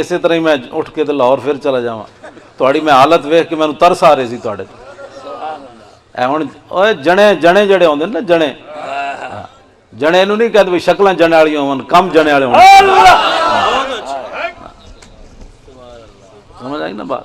ਇਸੇ ਤਰ੍ਹਾਂ ਹੀ ਮੈਂ ਉੱਠ ਕੇ ਤੇ ਲਾਹੌਰ ਫਿਰ ਚਲਾ ਜਾਵਾਂ। ਤੁਹਾਡੀ ਮੈਂ ਹਾਲਤ ਵੇਖ ਕੇ ਮੈਨੂੰ ਤਰਸ ਆ ਰਹੀ ਸੀ ਤੁਹਾਡੇ ਤੇ। ਇਹ ਹੁਣ ਓਏ ਜਣੇ ਜਿਹੜੇ ਆਉਂਦੇ ਨੇ ਨਾ ਜਣੇ, ਜਣੇ ਨੂੰ ਨਹੀਂ ਕਹਿੰਦੇ ਵੀ ਸ਼ਕਲਾਂ ਜਣੇ ਵਾਲੀਆਂ ਹੋਣ, ਕੰਮ ਜਣੇ ਵਾਲੇ ਹੋਣ। ਸਮਝ ਆਈ ਨਾ ਬਾਤ?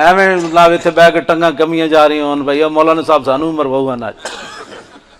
ਐਵੇਂ ਮਤਲਬ ਇੱਥੇ ਬਹਿ ਕੇ ਟੰਗਾਂ ਕਮੀਆਂ ਜਾ ਰਹੀਆਂ ਹੋਣ ਭਈਆ ਮੌਲਾਨਾ ਸਾਹਿਬ ਸਾਨੂੰ ਮਰਵਾਊਗਾ ਨਾ।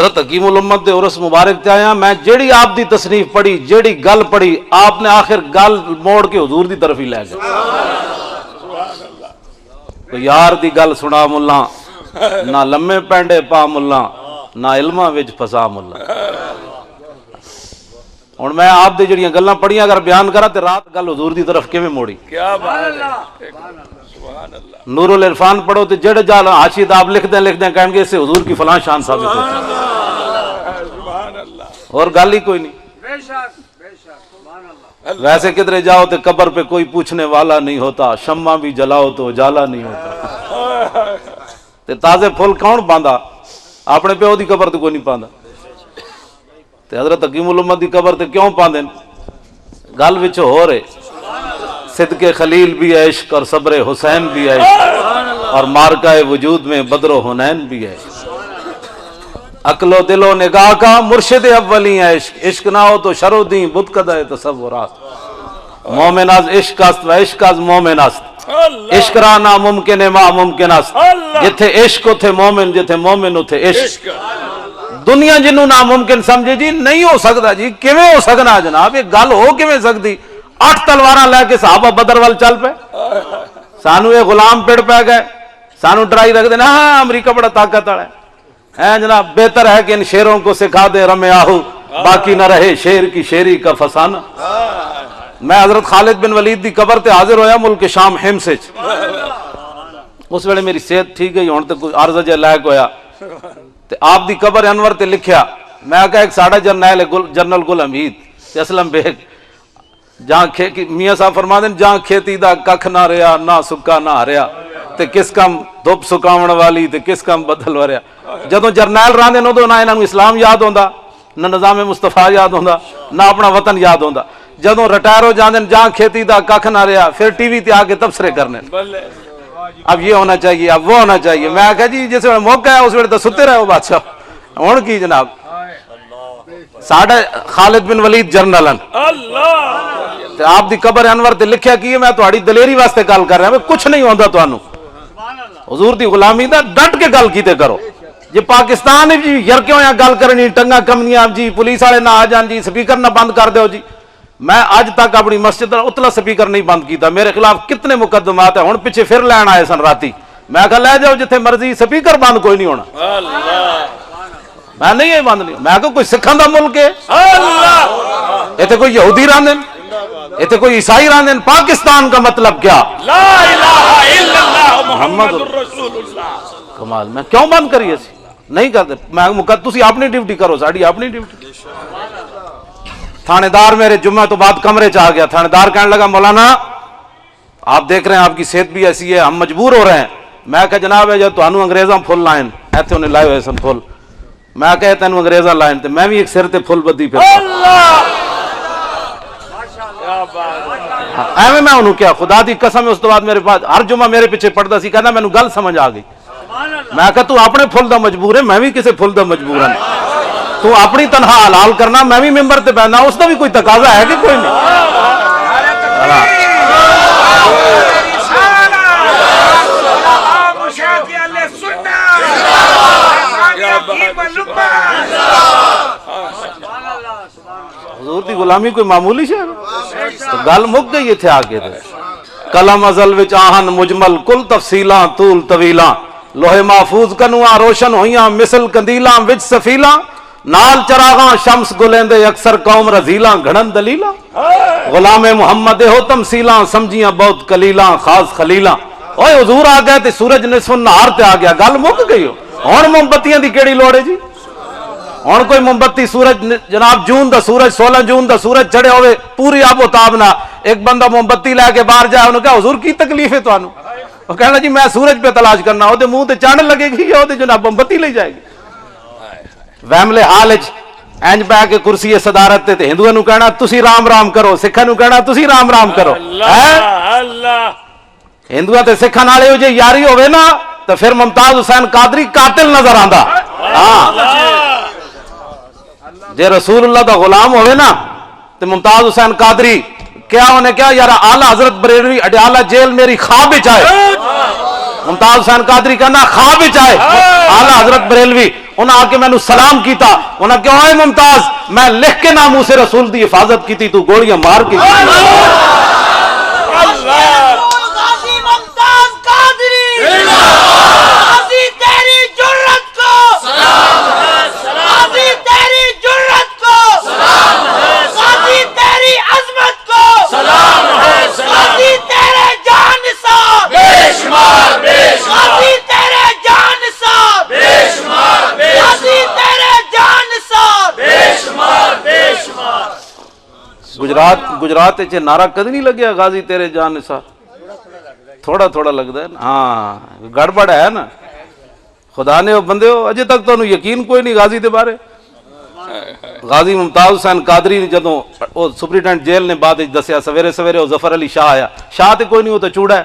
حضرت حکیم الامت دے عرس مبارک تے آیا، میں جیڑی آپ دی تصنیف پڑھی، جیڑی گل پڑھی، آپ نے آخر گل موڑ کے حضور دی طرف ہی لے گئے. تو یار دی گل سنا ملا، نہ لمے پینڈے پا ملا، نہ علماں وچ فسا ملا. ہن میں آپ دے جڑیاں گلاں پڑھیاں اگر بیان کرا تے رات گل حضور دی طرف کیویں موڑی. کیا بات ہے، سبحان اللہ. نور العرفان پڑھو تو جڑے جال حاشیہ آپ لکھ دیں کہیں گے اس سے حضور کی فلاں شان ثابت ہوتی ہے. سبحان اللہ. اور گل ہی کوئی نہیں. بے شک بے شک. سبحان اللہ. ویسے کدھر جاؤ تو قبر پہ کوئی پوچھنے والا نہیں ہوتا، شمع بھی جلاؤ تو اجالا نہیں ہوتا. تے تازے پھول کون پاندا؟ اپنے پیو دی قبر تے کوئی نہیں پاندا. تے حضرت حکیم الامت دی قبر تے کیوں پاندے؟ گل وچ ہو رہے صدق خلیل بھی ہے عشق، اور صبر حسین بھی ہے عشق، اور مارکہ وجود میں بدر و حنین بھی ہے. عقل و دل و نگاہ کا مرشد اولی ہے عشق، عشق نہ ہو تو شر و دین بت قدہ تصورات. مومن از عشق است و عشق از مومن است، عشق را ناممکن ما ممکن است. جتھے عشق اتھے مومن، جتھے مومن اتھے عشق. دنیا جنوں ناممکن سمجھے جی نہیں ہو سکتا. جی کیویں ہو سکنا جناب؟ یہ گل ہو کیویں سکتی؟ 8 تلواراں لے کے صحابہ بدر وال چل پے، سانو یہ غلام پڑ پہ گئے، سانو ڈرائی رکھ دینا ہاں امریکہ بڑا طاقت والا ہے جناب. بہتر ہے کہ ان شیروں کو سکھا دے رمے آہو، باقی نہ رہے شیر کی شیری کا فسانہ. میں حضرت خالد بن ولید دی قبر تے حاضر ہویا ملک شام حمص وچ. اس ویلے میری صحت ٹھیک گئی، ہن تے کوئی عرض جے لائق ہویا تے آپ دی قبر انور تے لکھیا. میں کہا ایک ساڑھا جنرل گل حمید تے اسلم بیگ جہاں میاں صاحب فرما دیں جہاں کھیتی دا ککھ نہ رہا، نہ سکا نہ ہریا، تے کس کم دھوپ سکاون والی تے کس کم بدل وریا. جدوں جرنیل راندے نو نہ انہاں نوں اسلام یاد ہوندا، نہ نظام مصطفیٰ یاد ہوندا، نہ اپنا وطن یاد ہوندا. جدوں ریٹائر ہو جاندے جہاں کھیتی دا ککھ نہ رہا، پھر ٹی وی تے آ کے تبصرے کرنے. اب یہ ہونا چاہیے، اب وہ ہونا چاہیے. میں کہا جی جس ویلے موقع ہے اس ویلے تو ستے رہو بادشاہ. ہن کی جناب ساڈا خالد بن ولید جرنلن تے آپ دی قبر انور تے لکھیا کی ہے. میں تہاڈی دلیری واسطے گل کر رہا ہوں، کچھ نہیں ہوندا تانوں. حضور دی غلامی دا ڈٹ کے گل کیتے کرو. جی پاکستان جی یرکے ہویا گل کرنی، ٹنگا کمنیاں جی پولیس والے نہ آ جان جی سپیکر نہ بند کر دیو جی. میں اج تک اپنی مسجد دا اتلا سپیکر نہیں بند کیتا. میرے خلاف کتنے مقدمات ہیں، ہن پیچھے پھر لین آئے سن راتی. میں کہا لے جاؤ جتھے مرضی، سپیکر بند کوئی نہیں ہونا. میں نہیں یہ بند نہیں. میں کہا کوئی سکھاں دا ملک ہے، ایتھے کوئی یہودی راندے، ایتھے کوئی عیسائی راندے. پاکستان کا مطلب کیا؟ لا الہ الا اللہ محمد رسول اللہ. کمال. میں کیوں بند کریے سی؟ نہیں کرتے. میں تسی اپنی ڈیوٹی کرو، ساڈی اپنی ڈیوٹی. تھانے دار میرے جمعہ تو بعد کمرے چ آ گیا. تھانے دار کہنے لگا مولانا آپ دیکھ رہے ہیں آپ کی صحت بھی ایسی ہے، ہم مجبور ہو رہے ہیں. میں کہا جناب ہے جو تانوں انگریزاں پھل لائن ایتھے انہیں لائے ہوئے سن پھل. میں کہا تینوں انگریزاں لائن تے میں بھی ایک سر تے پھل بدی پھر ایویں میں انہوں کیا خدا دی قسم ہے. اس تو بعد میرے پاس ہر جمعہ میرے پیچھے پڑھتا سی، کہنا مینوں گل سمجھ آ گئی. میں کہا تو اپنے پھل دا مجبور ہے، میں بھی کسے پھل دا مجبور ہوں. تو اپنی تنہا حلال کرنا، میں بھی ممبر تے بیٹھنا، اس دا بھی کوئی تقاضا ہے کہ کوئی نہیں. حضور دی غلامی کوئی معمولی شے تو گل مک گئی اتھے آ کے. قلم ازل وچ آہن مجمل کل تفصیلاں طول طویلاں، لوہے محفوظ کنواں روشن ہویاں مثل کندیلاں وچ سفیلاں، نال چراغاں شمس گلیندے اکثر قوم رزیلاں گھڑن دلیلاں. غلام محمد ہو تمثیلاں سمجھیاں بہت کلیلاں خاص خلیلاں. اوے حضور آ گئے تے سورج نصف النہار تے آ گیا، گل مک گئی. ہن موم بتیاں دی کیڑی لوڑ ہے جی؟ ہن کوئی موم بتی سورج جناب جون دا سورج 16 جون دا سورج چڑھے ہوئے پوری آب و تاب نہ ایک بندہ موم بتی لے کے باہر جائے، انہوں کہا حضور کی تکلیف ہے تانوں؟ وہ کہنا جی میں سورج پہ تلاش کرنا. وہ منہ تے چاند لگے گی یا وہ جناب موم بتی لے جائے گی؟ ویملے حال اینج پہ کے کرسی صدارت تے ہندوؤں نو کہنا تسی رام رام کرو، سکھاں نو کہنا تسی رام رام کرو. ہندوؤں تے سکھاں نال ایہو جی یاری ہوے نا تو پھر ممتاز حسین قادری قاتل نظر آندا. جے رسول اللہ دا غلام ہوئے نا تو ممتاز حسین قادری کیا انہیں کیا یار اعلیٰ حضرت بریلوی اڈیالہ جیل میری خواب وچ آئے. ممتاز حسین قادری کہنا خواب وچ آئے آلہ حضرت بریلوی انہاں آ کے میں سلام کیتا انہاں کہ اوے ممتاز میں لکھ کے ناموس سے رسول دی حفاظت کیتی تو گولیاں مار کے غازی ممتاز قادری غازی تیری جرت کو سلام ہے غازی تیری جرت کو سلام ہے غازی تیری عظمت کو سلام ہے غازی تیرے جانثار بے شمار غازی تیرے جانثار بے شمار غازی تیرے جانثار بے شمار گجرات چ نعرہ کدی نہیں لگیا غازی تیرے جان نثار تھوڑا تھوڑا لگتا ہے نا ہاں گڑبڑ ہے نا خدا نے وہ بندے ہو اجے تک تو یقین کوئی نہیں غازی دے بارے غازی ممتاز حسین قادری نے جدوں وہ سپرنٹینڈنٹ جیل نے بعد دسیا سویرے سویرے وہ ظفر علی شاہ آیا شاہ تے کوئی نہیں وہ تو چوڑا ہے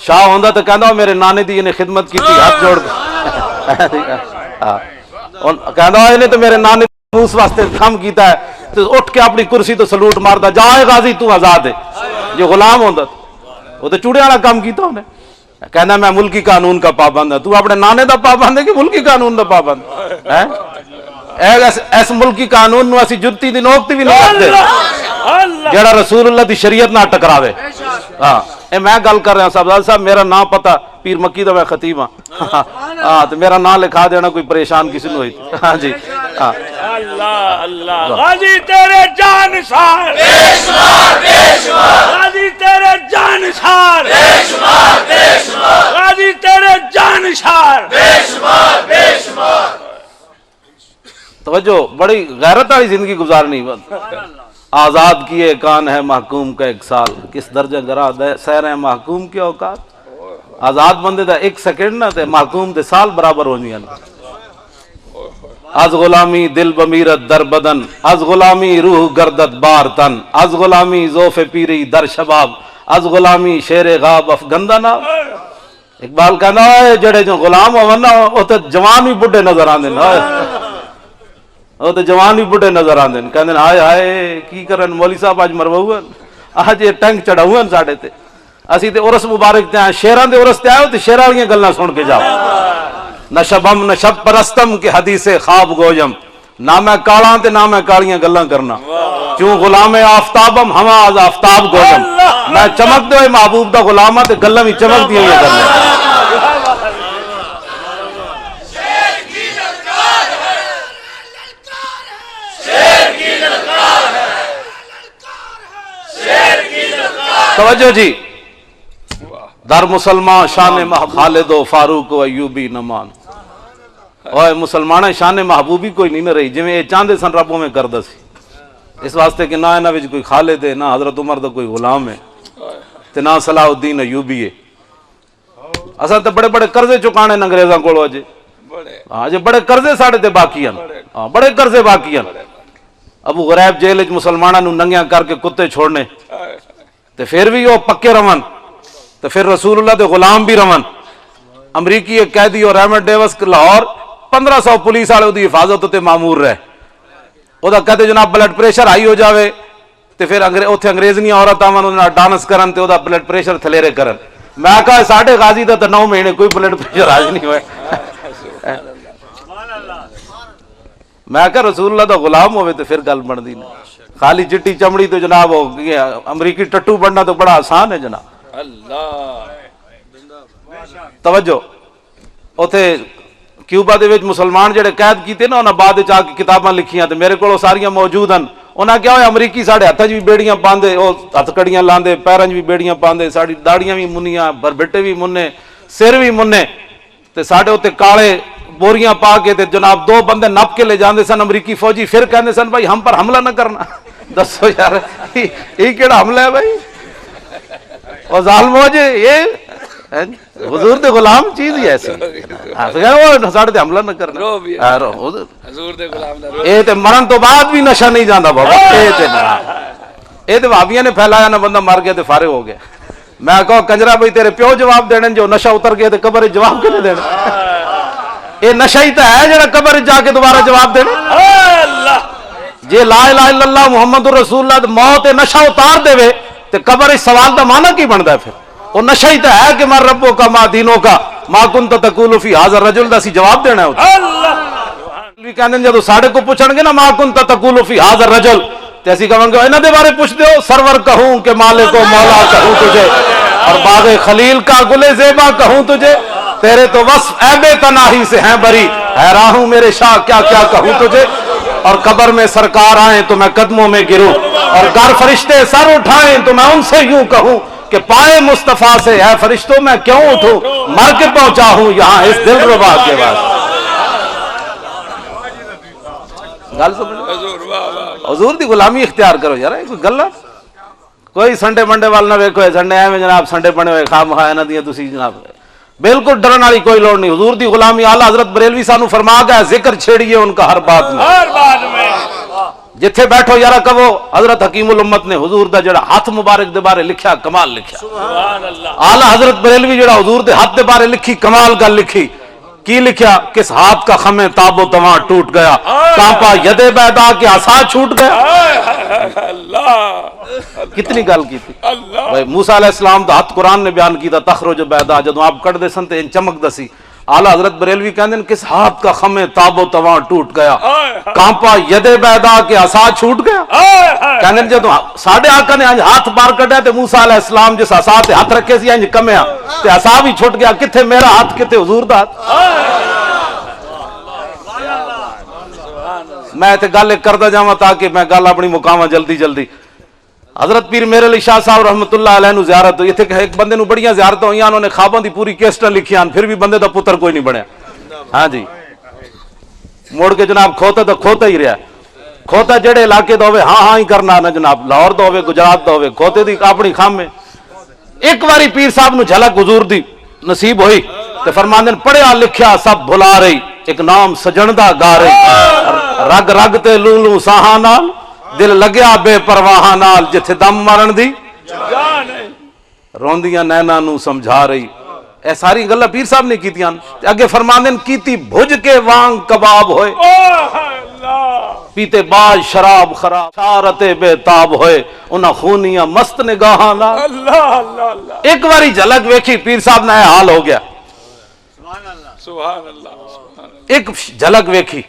شاہ ہوندا تو کہندا میرے نانے دی انہیں خدمت کی تھی ہاتھ جوڑ کے کہندا انہیں تو میرے نانے اس واسطے کم کیتا ہے تو اٹھ کے اپنی کرسی تو سلوٹ مارتا جائے غازی تو آزاد ہے جو غلام ہوندا وہ تو چوڑے والا کام کیتا انہیں کہنا میں ملکی قانون کا پابند ہوں تو اپنے نانے دا پابند ہے کہ ملکی قانون دا پابند ہے ایس ملکی قانون نو اسی جتی دی نوکتی بھی نہیں کرتے جڑا رسول اللہ دی شریعت نہ ٹکراوے ہاں اے میں گل کر رہا ہوں صاحب میرا نام پتا پیر مکی دا میں خطیب ہاں ہاں تو میرا نام لکھا دینا کوئی پریشان کسی نے ہوئی ہاں جی ہاں اللہ اللہ غازی تیرے جانثار بے شمار غازی تیرے جانثار بے شمار غازی تیرے جانثار بے شمار توجہ بڑی غیرت والی زندگی گزارنی آزاد کیے کان ہے محکوم کا ایک سال کس درجہ گرا سیر ہے محکوم کی اوقات آزاد بندے دا ایک سیکنڈ نہ تے محکوم دے سال برابر ہونی ہے از غلامی دل بمیرت در بدن از غلامی روح گردت بار تن از غلامی زوف پیری در شباب از غلامی شیر غاب افغندہ نا اقبال کہنا ہے جڑے جو غلام ہونا وہ تو جوان بھی بڑھے نظر آندے نا وہ تو جوان بھی بڑھے نظر آندے کہندے ہائے ہائے کی کرن مولوی صاحب اج مرواؤن اج یہ ٹینک چڑھاؤن ساڈے تے اسی تے عرس مبارک تے آئے شیراں دے عرس تے آئے تے شیراں والیاں گلاں سن کے جاؤ نشبم نشب پرستم کے حدیث خواب گویم نہ میں کالاں تے نہ میں کالیاں گلاں کرنا کیوں غلام آفتابم ہما از آفتاب گویم میں چمک دے محبوب دا غلامہ تے گلاں بھی چمک دیاں یہ کرنا توجہ جی در مسلمان شان خالد و فاروق و ایوبی نمان اوہ مسلمان شان محبوبی کوئی نہیں نہ رہی جی میں یہ چاندے سن ربوں میں کردہ سی اس واسطے کہ نہ انہاں وچ کوئی خالد ہے نہ حضرت عمر دا کوئی غلام ہے تے نہ صلاح الدین ایوبی ہے اصل تے بڑے بڑے قرضے چکانے انگریزاں کولو اجے ہاں جی بڑے قرضے ساڈے تے باقی ہیں ہاں بڑے قرضے باقی ہیں ابو غریب جیل وچ مسلماناں نوں ننگیاں کر کے کتے چھوڑنے تے پھر بھی وہ پکے رون تو پھر رسول اللہ دے غلام بھی رون امریکی ایک قیدی اور رحمت ڈیوس لاہور 1500 پولیس والے دی حفاظت تے مامور رہے وہ کہتے جناب بلڈ پریشر ہائی ہو جاوے تے پھر اتنے انگریزنی عورت آون ڈانس کرن تے بلڈ پریشر تھلیرے کرن میں کہا ساڈے غازی دا تے 9 مہینے کوئی بلڈ پریشر حاج نہیں ہوئے میں کہا رسول اللہ دا غلام ہوئے تے پھر گل بن دی خالی چٹی چمڑی تو جناب امریکی ٹٹو بننا تو بڑا آسان ہے جناب اللہ توجہ اوتھے کیوبا دے وچ مسلمان جڑے قید کیتے نا انہاں بعد وچ آ کے کتاباں لکھیاں تے میرے کول ساریاں موجود ہیں انہاں کیا ہوئے امریکی ساڈے ہتھ وچ بھی بیڑیاں پاندے او ہتھ کڑیاں لاندے پیراں وچ بھی بیڑیاں پاندے ساڈی داڑیاں بھی منیاں بربٹے بھی مننے سر بھی مننے تے ساڈے اوتے کالے بوریاں پا کے تے جناب 2 بندے نپ کے لے جاندے سن امریکی فوجی پھر کہندے سن بھائی ہم پر حملہ نہ کرنا دسو یار یہ کیڑا حملہ ہے بھائی اور ظالمو جی یہ حضور دے غلام چیز ہی ایسی وہ ساڑھے تے حملہ نہ کرنا حضور دے غلام دا اے تے مرن تو بعد بھی نشہ نہیں جاندہ بابا اے تے وہابیاں نے پھیلایا نہ بندہ مر گیا تے فارغ ہو گیا میں کہو کنجرا بھائی تیرے پیو جواب دینے جو نشہ اتر گیا تے قبر جواب کنے دینے اے نشہ ہی تے ہے جڑا قبر جا کے دوبارہ جواب دینے اللہ جے لا الہ الا اللہ محمد رسول اللہ موت نشہ اتار دے وے تے قبر اس سوال دا معنی کی بندا ہے پھر وہ نشہ ہی تو ہے کہ مر ربوں کا ماں دینوں کا ماں کنت تقول فی ھذا الرجل دا اسی جواب دینا ہے بھی کہندے جدوں ساڈے کو پوچھن گے نا ماں کنت تقول فی ھذا الرجل تے اسی کہاں گے انہاں دے بارے پوچھ دیو سرور کہوں کہ مالک و مولا کہوں تجھے اور باغ خلیل کا گل زیبا کہوں تجھے تیرے تو وصف عیب تناہی سے ہیں بری حیران ہوں میرے شاہ کیا کیا کہوں تجھے اور قبر میں سرکار آئیں تو میں قدموں میں گروں اور گر فرشتے سر اٹھائیں تو میں ان سے یوں کہوں کہ پائے مصطفیٰ سے اے فرشتوں میں کیوں اٹھوں مر کے پہنچا ہوں یہاں اس دل ربا کے واسطے گل سمجھ حضور دی غلامی اختیار کرو یار کوئی گل کوئی سنڈے منڈے وال نہ ویکھو سنڈے ایویں جناب سنڈے بنے ہوئے خواہ مخواہ انہاں دیاں تسی جناب بالکل ڈرن والی کوئی لوڑ نہیں حضور دی غلامی اعلی حضرت بریلوی سانو فرما گیا ذکر چھیڑیے ان کا ہر بات میں جتھے بیٹھو یارا کہو حضرت حکیم الامت نے حضور دا جڑا ہاتھ مبارک دے بارے لکھیا کمال لکھیا سبحان اللہ اعلی حضرت بریلوی جڑا حضور دے ہاتھ دے بارے لکھی کمال گل لکھی کی لکھیا کس ہاتھ کا خم تاب و تواں ٹوٹ گیا کانپا ید بیدا کے عصا چھوٹ گیا اللہ کتنی گل کی تھی بھائی موسیٰ علیہ السلام دا ہاتھ قرآن نے بیان کی تھا تخرج بیدا جدوں آپ کٹ دے سن تے چمک دسی اعلی حضرت بریلوی کہندے ہیں کس ہاتھ کا خم تاب و تواں ٹوٹ گیا کانپا ید بیدا کے عصا چھوٹ گیا کہندے ہیں جدوں ساڈے آقا نے انج ہاتھ باہر کڈیا تے موسیٰ علیہ السلام جس عصا تے ہاتھ رکھے سی انج کمیا تے عصا بھی چھٹ گیا کتھے میرا ہاتھ کتے حضور دا ہاتھ میں تے گل کردا جاواں تاکہ میں گل اپنی مقاماں جلدی جلدی حضرت پیر میرے علی شاہ صاحب رحمت اللہ علیہ نو زیارت ہوئی ایتھے ایک بندے نو بڑیاں زیارتاں ہوئیاں انہوں نے خواباں دی پوری کیسٹاں لکھیاں پھر بھی بندے دا پتر کوئی نہیں بنیا ہاں جی موڑ کے جناب کھوتا تو کھوتا ہی رہا کھوتا جڑے علاقے دا ہوئے ہاں ہاں ہی کرنا نا جناب لاہور دا ہوئے گجرات دا ہوئے کھوتے دی اپنی خام میں ایک واری پیر صاحب نو جھلک حضور دی نصیب ہوئی تے فرماندے پڑھیا لکھیا سب بھلا رہی ایک نام سجندہ گا رہی رگ رگ تے لولو ساہاں نال دل لگیا بے پرواہ نال جتھے دم مرن دی روندیاں نینا نو سمجھا رہی اے ساری گلاں پیر صاحب نے کیتیاں اگے فرماندے کیتی بھج کے وانگ کباب ہوئے پیتے باز شراب خراب شارت بے تاب ہوئے انہاں خونیاں مست نگاہاں نال ایک واری جھلک ویکھی پیر صاحب نے حال ہو گیا سبحان اللہ ایک جھلک ویکھی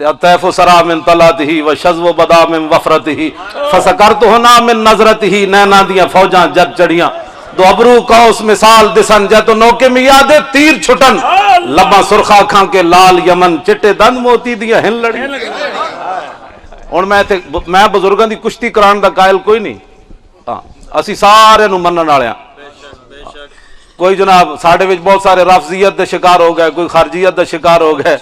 طیف سرا من طلعته وشذو بدا من وفرته فسکرته نا من نظرته نینا دیاں فوجاں جد چڑیاں دو ابرو قوس مثال دسن جے تو نوکے میں یادے تیر چھٹن لباں سرخا کھاں کے لال یمن چٹے دند موتی دیاں ہن لڑی اور میں بزرگاں دی کشتی کران دا قائل کوئی نہیں اسی سارے نو منن والیاں کوئی جناب ساڈے وچ بہت سارے رافضیت دے شکار ہو گئے کوئی خارجیت دے شکار ہو گئے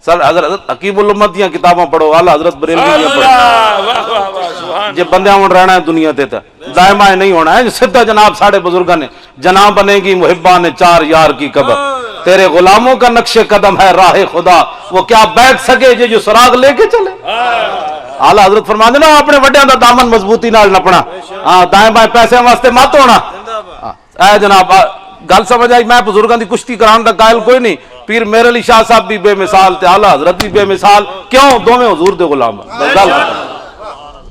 سر حضرت حکیم الامت دیاں کتاباں پڑھو اعلی حضرت بریلوی دیاں پڑھو جے بندے ہون رہنا ہے دنیا تے دائما نہیں ہونا ہے سیدھا جناب ساڈے بزرگاں نے جناں بنے گی محباں نے چار یار کی قبر تیرے غلاموں کا نقش قدم ہے راہ خدا وہ کیا بیٹھ سکے جو سراغ لے کے چلے اعلی حضرت فرماندے نا اپنے وڈیاں دا دامن مضبوطی نال نپنا ہاں دائیں بائیں پیسے واسطے مت ہونا اے جناب گل سمجھ آئی میں بزرگاں دی کشتی کران دا قائل کوئی نہیں پیر میرے علی شاہ صاحب بھی بے مثال تے اعلی حضرت بھی بے مثال کیوں دوویں حضور دے غلام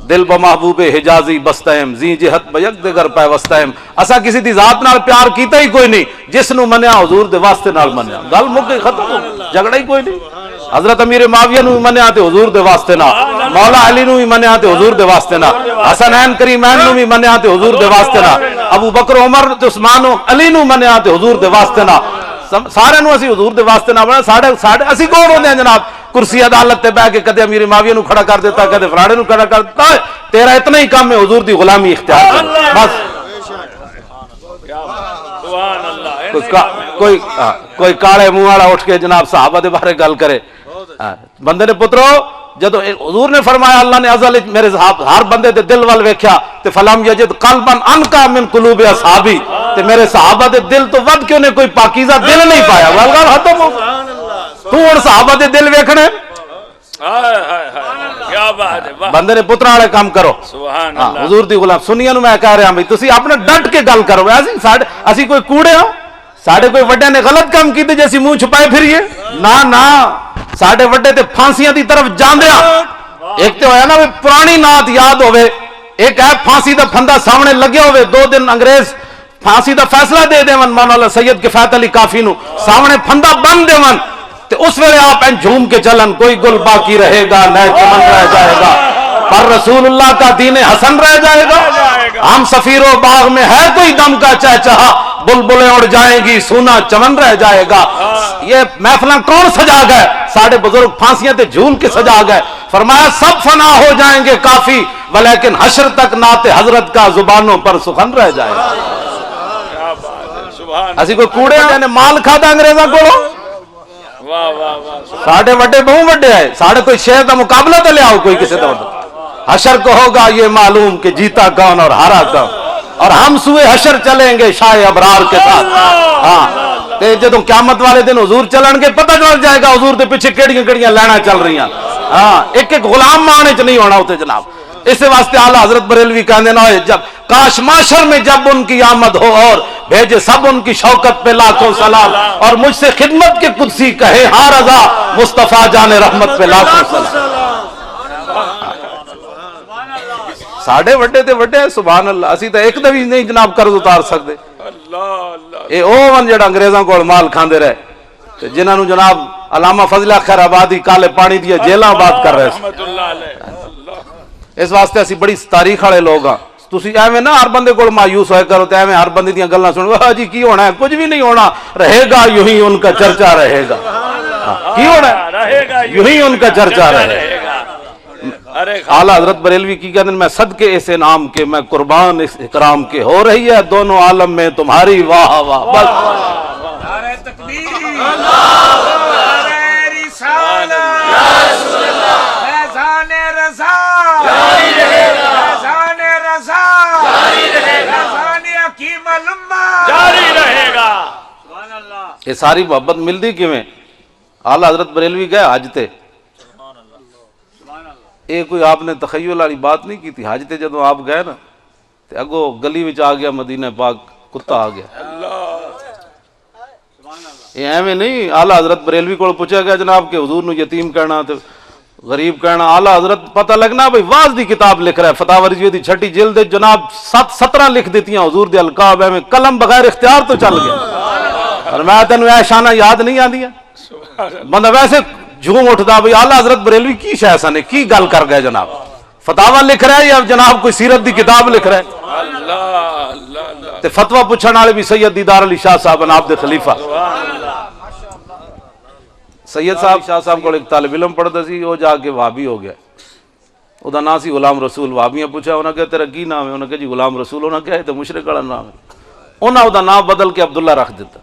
دل بمحبوب حجازی بستہم زی جہت بیک دگر پیوستہم اسا کسی دی ذات نال پیار کیتا ہی کوئی نہیں جس نو منیا حضور دے واسطے نال منیا گل مک گئی ختم جھگڑا ہی کوئی نہیں حضرت امیر معاویہ نو منیا تے حضور دے واسطے نال مولا علی نو منیا تے حضور دے واسطے نال حسنین کریمین نو منیا تے حضور دے واسطے نال ابو بکر عمر تے عثمان علی نو منیا تے حضور دے واسطے نال سارے نو اسی حضور دے واسطے نہ بنا ساڈے اسی کون ہوندے ہیں جناب کرسی عدالت تے بیٹھ کے کدے امیر معاویہ نو کھڑا کر دیتا کدے فلانے نو کھڑا کر دیتا تیرا اتنا ہی کام ہے حضور دی غلامی اختیار کر بس سبحان اللہ کوئی کالے منہ والا اٹھ کے جناب صحابہ دے بارے گل کرے بندے نے پترو جدو حضور نے فرمایا اللہ نے ازل میرے ہر بندے دے دل وال ویکھیا تے فلم یجد قلبا انکا من قلوب اصحابی تے میرے صحابہ دے دل تو ود کیوں نے کوئی پاکیزہ دل نہیں پایا گل ختم ہو تو ہن صحابہ دے دل ویکھنے کیا بات ہے بندے نے پترا والے کام کرو سبحان اللہ حضور دی غلام سنیاں نو میں کہہ رہا ہوں بھائی تسی اپنے ڈٹ کے گل کرو اسی کوئی کوڑے ہاں ساڈے کوئی وڈے نے غلط کام کیتے جے اسی منہ چھپائے پھریے نا ساڈے وڈے تے پھانسیاں دی طرف جاندیاں ایک تے ہویا نا پرانی نعت یاد ہوے ایک ہے پھانسی دا پھندا سامنے لگے ہوے 2 دن انگریز پھانسی دا فیصلہ دے دے من مولانا سید کفایت علی کافی نو سامنے پھندا بند دے من تے اس ویلے آپ این جھوم کے چلن کوئی گل باقی رہے گا نہ چمن رہ جائے گا پر رسول اللہ کا دین حسن رہ جائے گا ہم سفیر و باغ میں ہے کوئی دم کا چہچہا بلبلیں اڑ جائیں گی سونا چمن رہ جائے گا یہ محفلیں کون سجا گئے ساڑھے بزرگ پھانسیاں تے جھول کے سجا گئے فرمایا سب فنا ہو جائیں گے کافی ولیکن حشر تک نعت حضرت کا زبانوں پر سخن رہ جائے گا اسی کوئی کوڑے ہیں مال کھادا انگریزاں کو ساڑھے وڈے بہوں وڈے آئے ساڑھے کوئی شہر دا مقابلہ تو لے آؤ کوئی کسی دا حشر کو ہوگا یہ معلوم کہ جیتا کون اور ہارا کون اور ہم سوئے حشر چلیں گے شاہ ابرار کے ساتھ ہاں تے جدوں قیامت والے دن حضور چلن گے پتہ چل جائے گا حضور دے پیچھے کیڑیاں کیڑیاں لینا چل رہی ہیں ہاں ایک ایک غلام مانے چ نہیں ہونا ہوتے جناب اس واسطے اعلیٰ حضرت بریلوی کہنے نہ جب کاش معاشر میں جب ان کی آمد ہو اور بھیجے سب ان کی شوکت پہ لاکھوں سلام اور مجھ سے خدمت کے قدسی کہے ہاں رضا مصطفیٰ جان رحمت پہ لاکھوں سلام ساڑھے وڈے تے وڈے سبحان اللہ اسی تے ایک دفعہ نہیں جناب قرض اتار سکتے اے او ون جڑا انگریزاں کول مال کھاندے رہے تے جنہاں نو جناب علامہ فضل خیر آبادی کالے پانی دی جیلاں بات کر رہے اس واسطے اسی بڑی تاریخ والے لوگ ہاں تسی ایویں نہ ہر بندے کول مایوس ہوئے کرو تے ایویں ہر بندے دیاں گلاں سن واہ جی کی ہونا ہے کچھ بھی نہیں ہونا رہے گا یوں ہی ان کا چرچا رہے گا کی ہونا ہے یوں ہی ان کا چرچا رہے گا اعلیٰ حضرت بریلوی کی کہتے ہیں میں صدقے اس انعام کے میں قربان اس اکرام کے ہو رہی ہے دونوں عالم میں تمہاری واہ واہ بس نعرہ تکبیر نعرہ رسالت فیضان رضا فیضان رضا فیضان حکیم الامہ جاری رہے گا یہ ساری محبت ملتی کیویں اعلیٰ حضرت بریلوی گئے حج تے یہ کوئی آپ نے تخیل والی بات نہیں کی تھی حج تے جدوں آپ گئے نا تے اگو گلی وچ آ گیا مدینہ پاک کتا آ گیا یہ ایویں نہیں اعلیٰ حضرت بریلوی کو پوچھا گیا جناب کہ حضور نو یتیم کہنا تے غریب کہنا اعلیٰ حضرت پتہ لگنا بھئی واز دی کتاب لکھ رہا ہے فتح رضویہ دی چھٹی جلد جناب 17 لکھ دیتیاں حضور دے القاب میں قلم بغیر اختیار تو چل گیا اور میں تینوں اے شانہ یاد نہیں آندی ہے بندہ ویسے جھوم اٹھدا بھئی اعلیٰ حضرت بریلوی کی شے سنے کی گل کر گئے جناب فتاوا لکھ رہا ہے یا جناب کوئی سیرت دی کتاب لکھ رہا ہے تے فتوی پوچھن والے بھی سید دیدار علی شاہ صاحب آپ دے خلیفہ سید صاحب شاہ صاحب کو ایک طالب علم پڑھتا سی وہ جا کے وہابی ہو گیا او دا نام سی غلام رسول وہابیاں پوچھا انہاں کہ تیرا کی نام ہے انہاں کہ جی غلام رسول انہاں کہ ہے تے مشرک والا نام ہے انہاں او دا نام بدل کے عبداللہ رکھ دیتا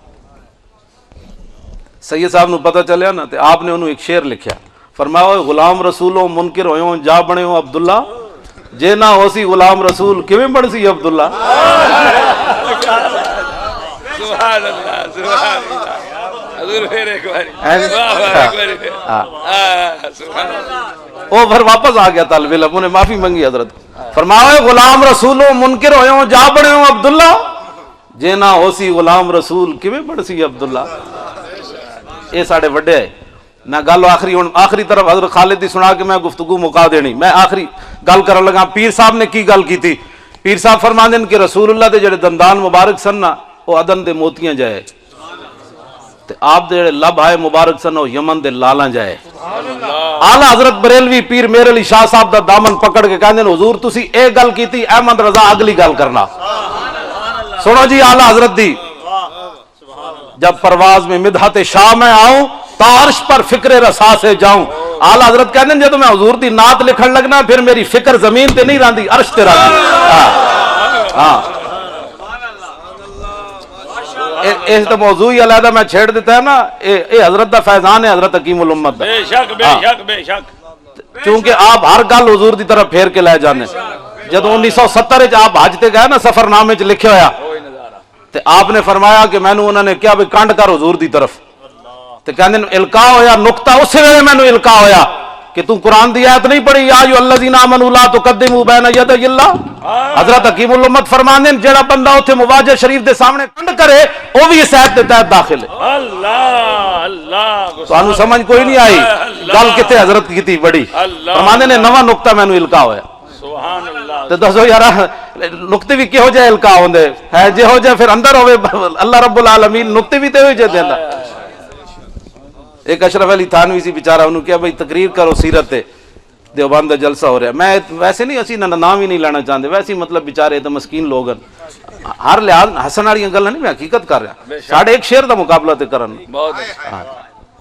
سید صاحب نو پتہ چلیا نا تے آپ نے انہوں ایک شعر لکھیا فرمایا غلام رسولوں منکر ہویوں جا بنے ہو عبداللہ جے نہ ہو سی غلام رسول کیویں بن سی عبداللہ سبحان اللہ سبحان اللہ حضور پھر ایک باری وہ پھر واپس آ گیا طالب علم انہیں معافی منگی حضرت فرمایا غلام رسولوں منکر ہویوں جا بنے ہو عبداللہ جے نہ ہو سی غلام رسول کیویں بن سی عبداللہ یہ ساڑھے وڈے ہے میں گل آخری طرف حضرت خالد دی سنا کے میں گفتگو مکا دینی میں آخری گل کرن لگا پیر صاحب نے کی گل کی تھی پیر صاحب فرماندے کہ رسول اللہ دے جڑے دندان مبارک سن نا وہ عدن دے موتیاں جائے تے آپ دے جڑے لب آئے مبارک سن وہ یمن دے لالاں جائے اعلیٰ حضرت بریلوی پیر میر علی شاہ صاحب دا دامن پکڑ کے کہندے حضور تسی اے گل کیتی احمد رضا اگلی گل کرنا سنو جی اعلیٰ حضرت دی جب پرواز میں مدحت شاہ میں آؤں تو عرش پر فکر رسا سے جاؤں اعلیٰ حضرت کہتے ہیں جب میں حضور دی نعت لکھن لگنا پھر میری فکر زمین تے نہیں راندی عرش تے راندی اس تو موضوع ہی علیحدہ میں چھیڑ دیتا ہے نا اے حضرت دا فیضان ہے حضرت حکیم الامت بے شک بے شک بے شک چونکہ آپ ہر گل حضور دی طرف پھیر کے لے جانے جب 1970 آپ حج تے گئے نا سفر نامے چ لکھے ہویا تے آپ نے فرمایا کہ میں انہوں نے کیا بھئی کانڈ کر حضور دی طرف تے کہنے القاء ہویا نقطہ اسی ویلے میں نے القاء ہویا کہ تو قرآن دی آیت نہیں پڑھی یا ایھا الذین آمنوا لا تقدموا بین یدی اللہ حضرت حکیم الامت فرماندے جڑا بندہ اوتھے مواجہ شریف دے سامنے کنڈ کرے وہ بھی اس آیت دے تحت داخل ہے اللہ اللہ تانوں سمجھ کوئی نہیں آئی گل کتے حضرت کی تھی بڑی فرماندے نے نواں نقطہ میں نے القاء ہویا سبحان اللہ تو دسو یار نقطے بھی کہو جائے الکا ہوندے ہے جے ہو جائے پھر اندر ہوئے اللہ رب العالمین نقطے بھی تے ہوئے جائے دینا. ایک اشرف علی تھانوی سی بیچارہ انہوں کیا بھئی تقریر کرو سیرت تے دیوبند جلسہ ہو رہا ہے. میں ویسے نہیں اسی نام ہی نہیں لینا چاہتے ویسے مطلب بیچارے تو مسکین لوگ ہر لحاظ ہسن والی گل نہیں میں حقیقت کر رہا ساڑھے ایک شعر دا مقابلہ تے کرن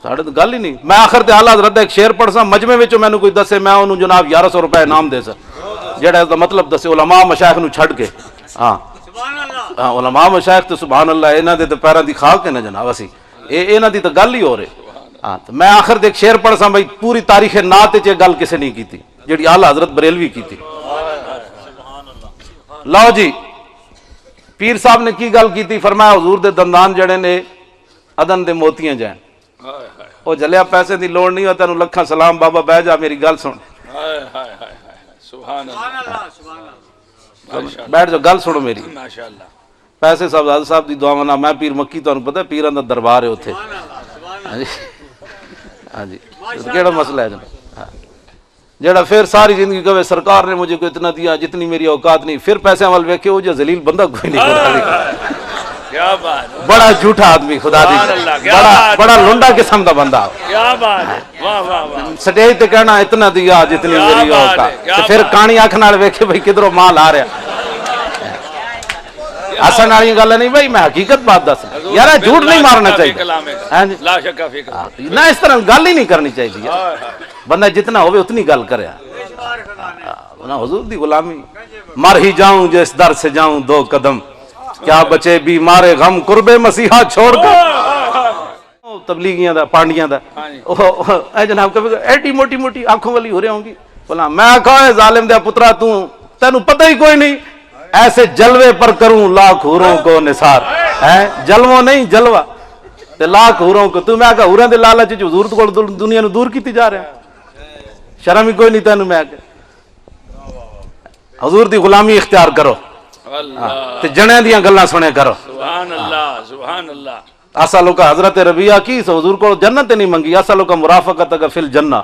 ساڑھے تو گل ہی نہیں. میں آخر تے اعلیٰ حضرت ایک شعر پڑھ سا مجمع وچوں میں کوئی دسے میں انہوں جناب 1100 روپے انعام دے سا جڑا اس دا مطلب دسے علماء مشائخ نو چھڑ کے. ہاں علماء مشائخ تے سبحان اللہ انہاں دے تے پیراں دی خاک ہے نا جناب اسی انہاں دی تے گل ہی ہو رہی. ہاں میں آخر تے ایک شعر پڑھ سا بھائی پوری تاریخ نعت وچ گل کسے نہیں کیتی جڑی اعلیٰ حضرت بریلوی کیتی. لو جی پیر صاحب نے کی گل کیتی فرمایا حضور دے دندان جڑے نے ادن دے موتیاں جائیں وہ جلیا پیسے دی لوڑ نہیں ہو تینوں لکھاں سلام بابا بہ جا میری گل سن بیٹھ جاؤ گل سنو میری پیسے صاحب صاحب دی دعا نہ میں پیر مکی تمہیں پتہ پیراں دا دربار ہے اتنے. ہاں جی کیڑا مسئلہ ہے جناب جڑا پھر ساری زندگی کہے سرکار نے مجھے کو اتنا دیا جتنی میری اوقات نہیں پھر پیسے عمل ویکھے وہ جو ذلیل بندہ کوئی نہیں کرتا. بڑا جھوٹا آدمی خدا دی بڑا لنڈا قسم دا بندہ سٹیج تے کہنا اتنا دیا جتنی میری اوقات پھر کہانی آنکھ نال ویکھے بھائی کدھروں مال آ رہا. حسن والی گل نہیں بھائی میں حقیقت بات دس یار جھوٹ نہیں مارنا چاہیے نہ اس طرح گل ہی نہیں کرنی چاہیے. بندہ جتنا ہوئے اتنی گل کرے حضور دی غلامی. مر ہی جاؤں جو اس در سے جاؤں 2 قدم کیا بچے بیمار غم قرب مسیحا چھوڑ کر تبلیغیاں دا پانڈیاں دا اے جناب کبھی ایٹی موٹی موٹی آنکھوں والی ہو رہے ہوں گی بولا میں کہا ظالم دیا پترا تینوں پتہ ہی کوئی نہیں ایسے جلوے پر کروں لاکھ حوروں کو نثار ہے جلووں نہیں جلوہ تے لاکھ حوروں کو تو میں کہا حوراں دے لالچ وچ حضور کو دنیا نو دور کیتی جا رہا شرم ہی کوئی نہیں تینوں میں کہ حضور دی غلامی اختیار کرو تے جنے دیاں گلاں سنے کرو. سبحان اللہ سبحان اللہ. اسالو کا حضرت ربیہ کی حضور کو جنت نہیں منگی اسالو کا مرافقت فی الجنہ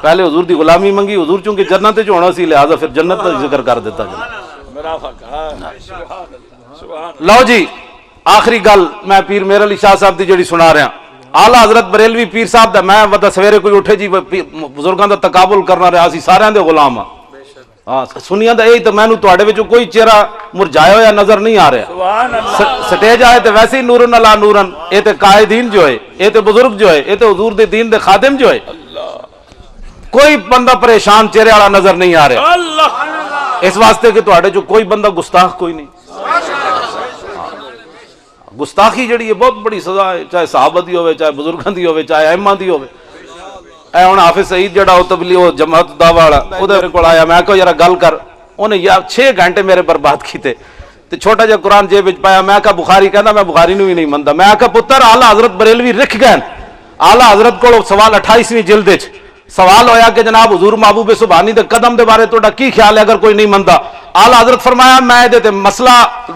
پہلے حضور دی غلامی منگی حضور چونکہ جنت وچ ہونا سی لہذا پھر جنت دا ذکر کر دیتا جناب. لو جی آخری گل میں پیر میر علی شاہ صاحب دی جڑی سنا رہا اعلیٰ حضرت بریلوی پیر صاحب دا میں ودا سویرے کوئی اٹھے جی بزرگاں دا تقابل کرنا رہا سی سارے دے غلام ہاں سنیاں دا یہی تو میں تواڈے وچوں کوئی چہرہ مرجایا ہوا نظر نہیں آ رہا. سٹیج آئے تے ویسے ہی نورن علا نورن اے تے قائدین جو ہے اے تے بزرگ جو ہے اے تے حضور دے دین دے خادم جو ہے کوئی بندہ پریشان چہرے والا نظر نہیں آ رہا اس واسطے کہ تواڈے جو کوئی بندہ گستاخ کوئی نہیں. گستاخی جڑی ہے بہت بڑی سزا ہے چاہے صحابہ دی ہوئے چاہے بزرگاں دی ہوئے چاہے ائمہ دی ہوئے. اے ہن حافظ سعید جڑا او تبلیغ جماعت دعوی والا او دے کول آیا میں کہا یار گل کر اونے یا 6 گھنٹے میرے برباد کیتے تے چھوٹا جا قرآن جیب وچ پایا میں کہا بخاری کہندا میں بخاری نو ہی نہیں مندا میں کہا پتر اعلیٰ حضرت بریلوی رکھ گئے اعلیٰ حضرت کو سوال 28ویں جلد وچ سوال ہویا کہ جناب حضور محبوب سبحانی دے قدم دے بارے تہاڈا کی خیال ہے اگر کوئی نہیں مندا. اعلیٰ حضرت فرمایا میں دے تے مسئلہ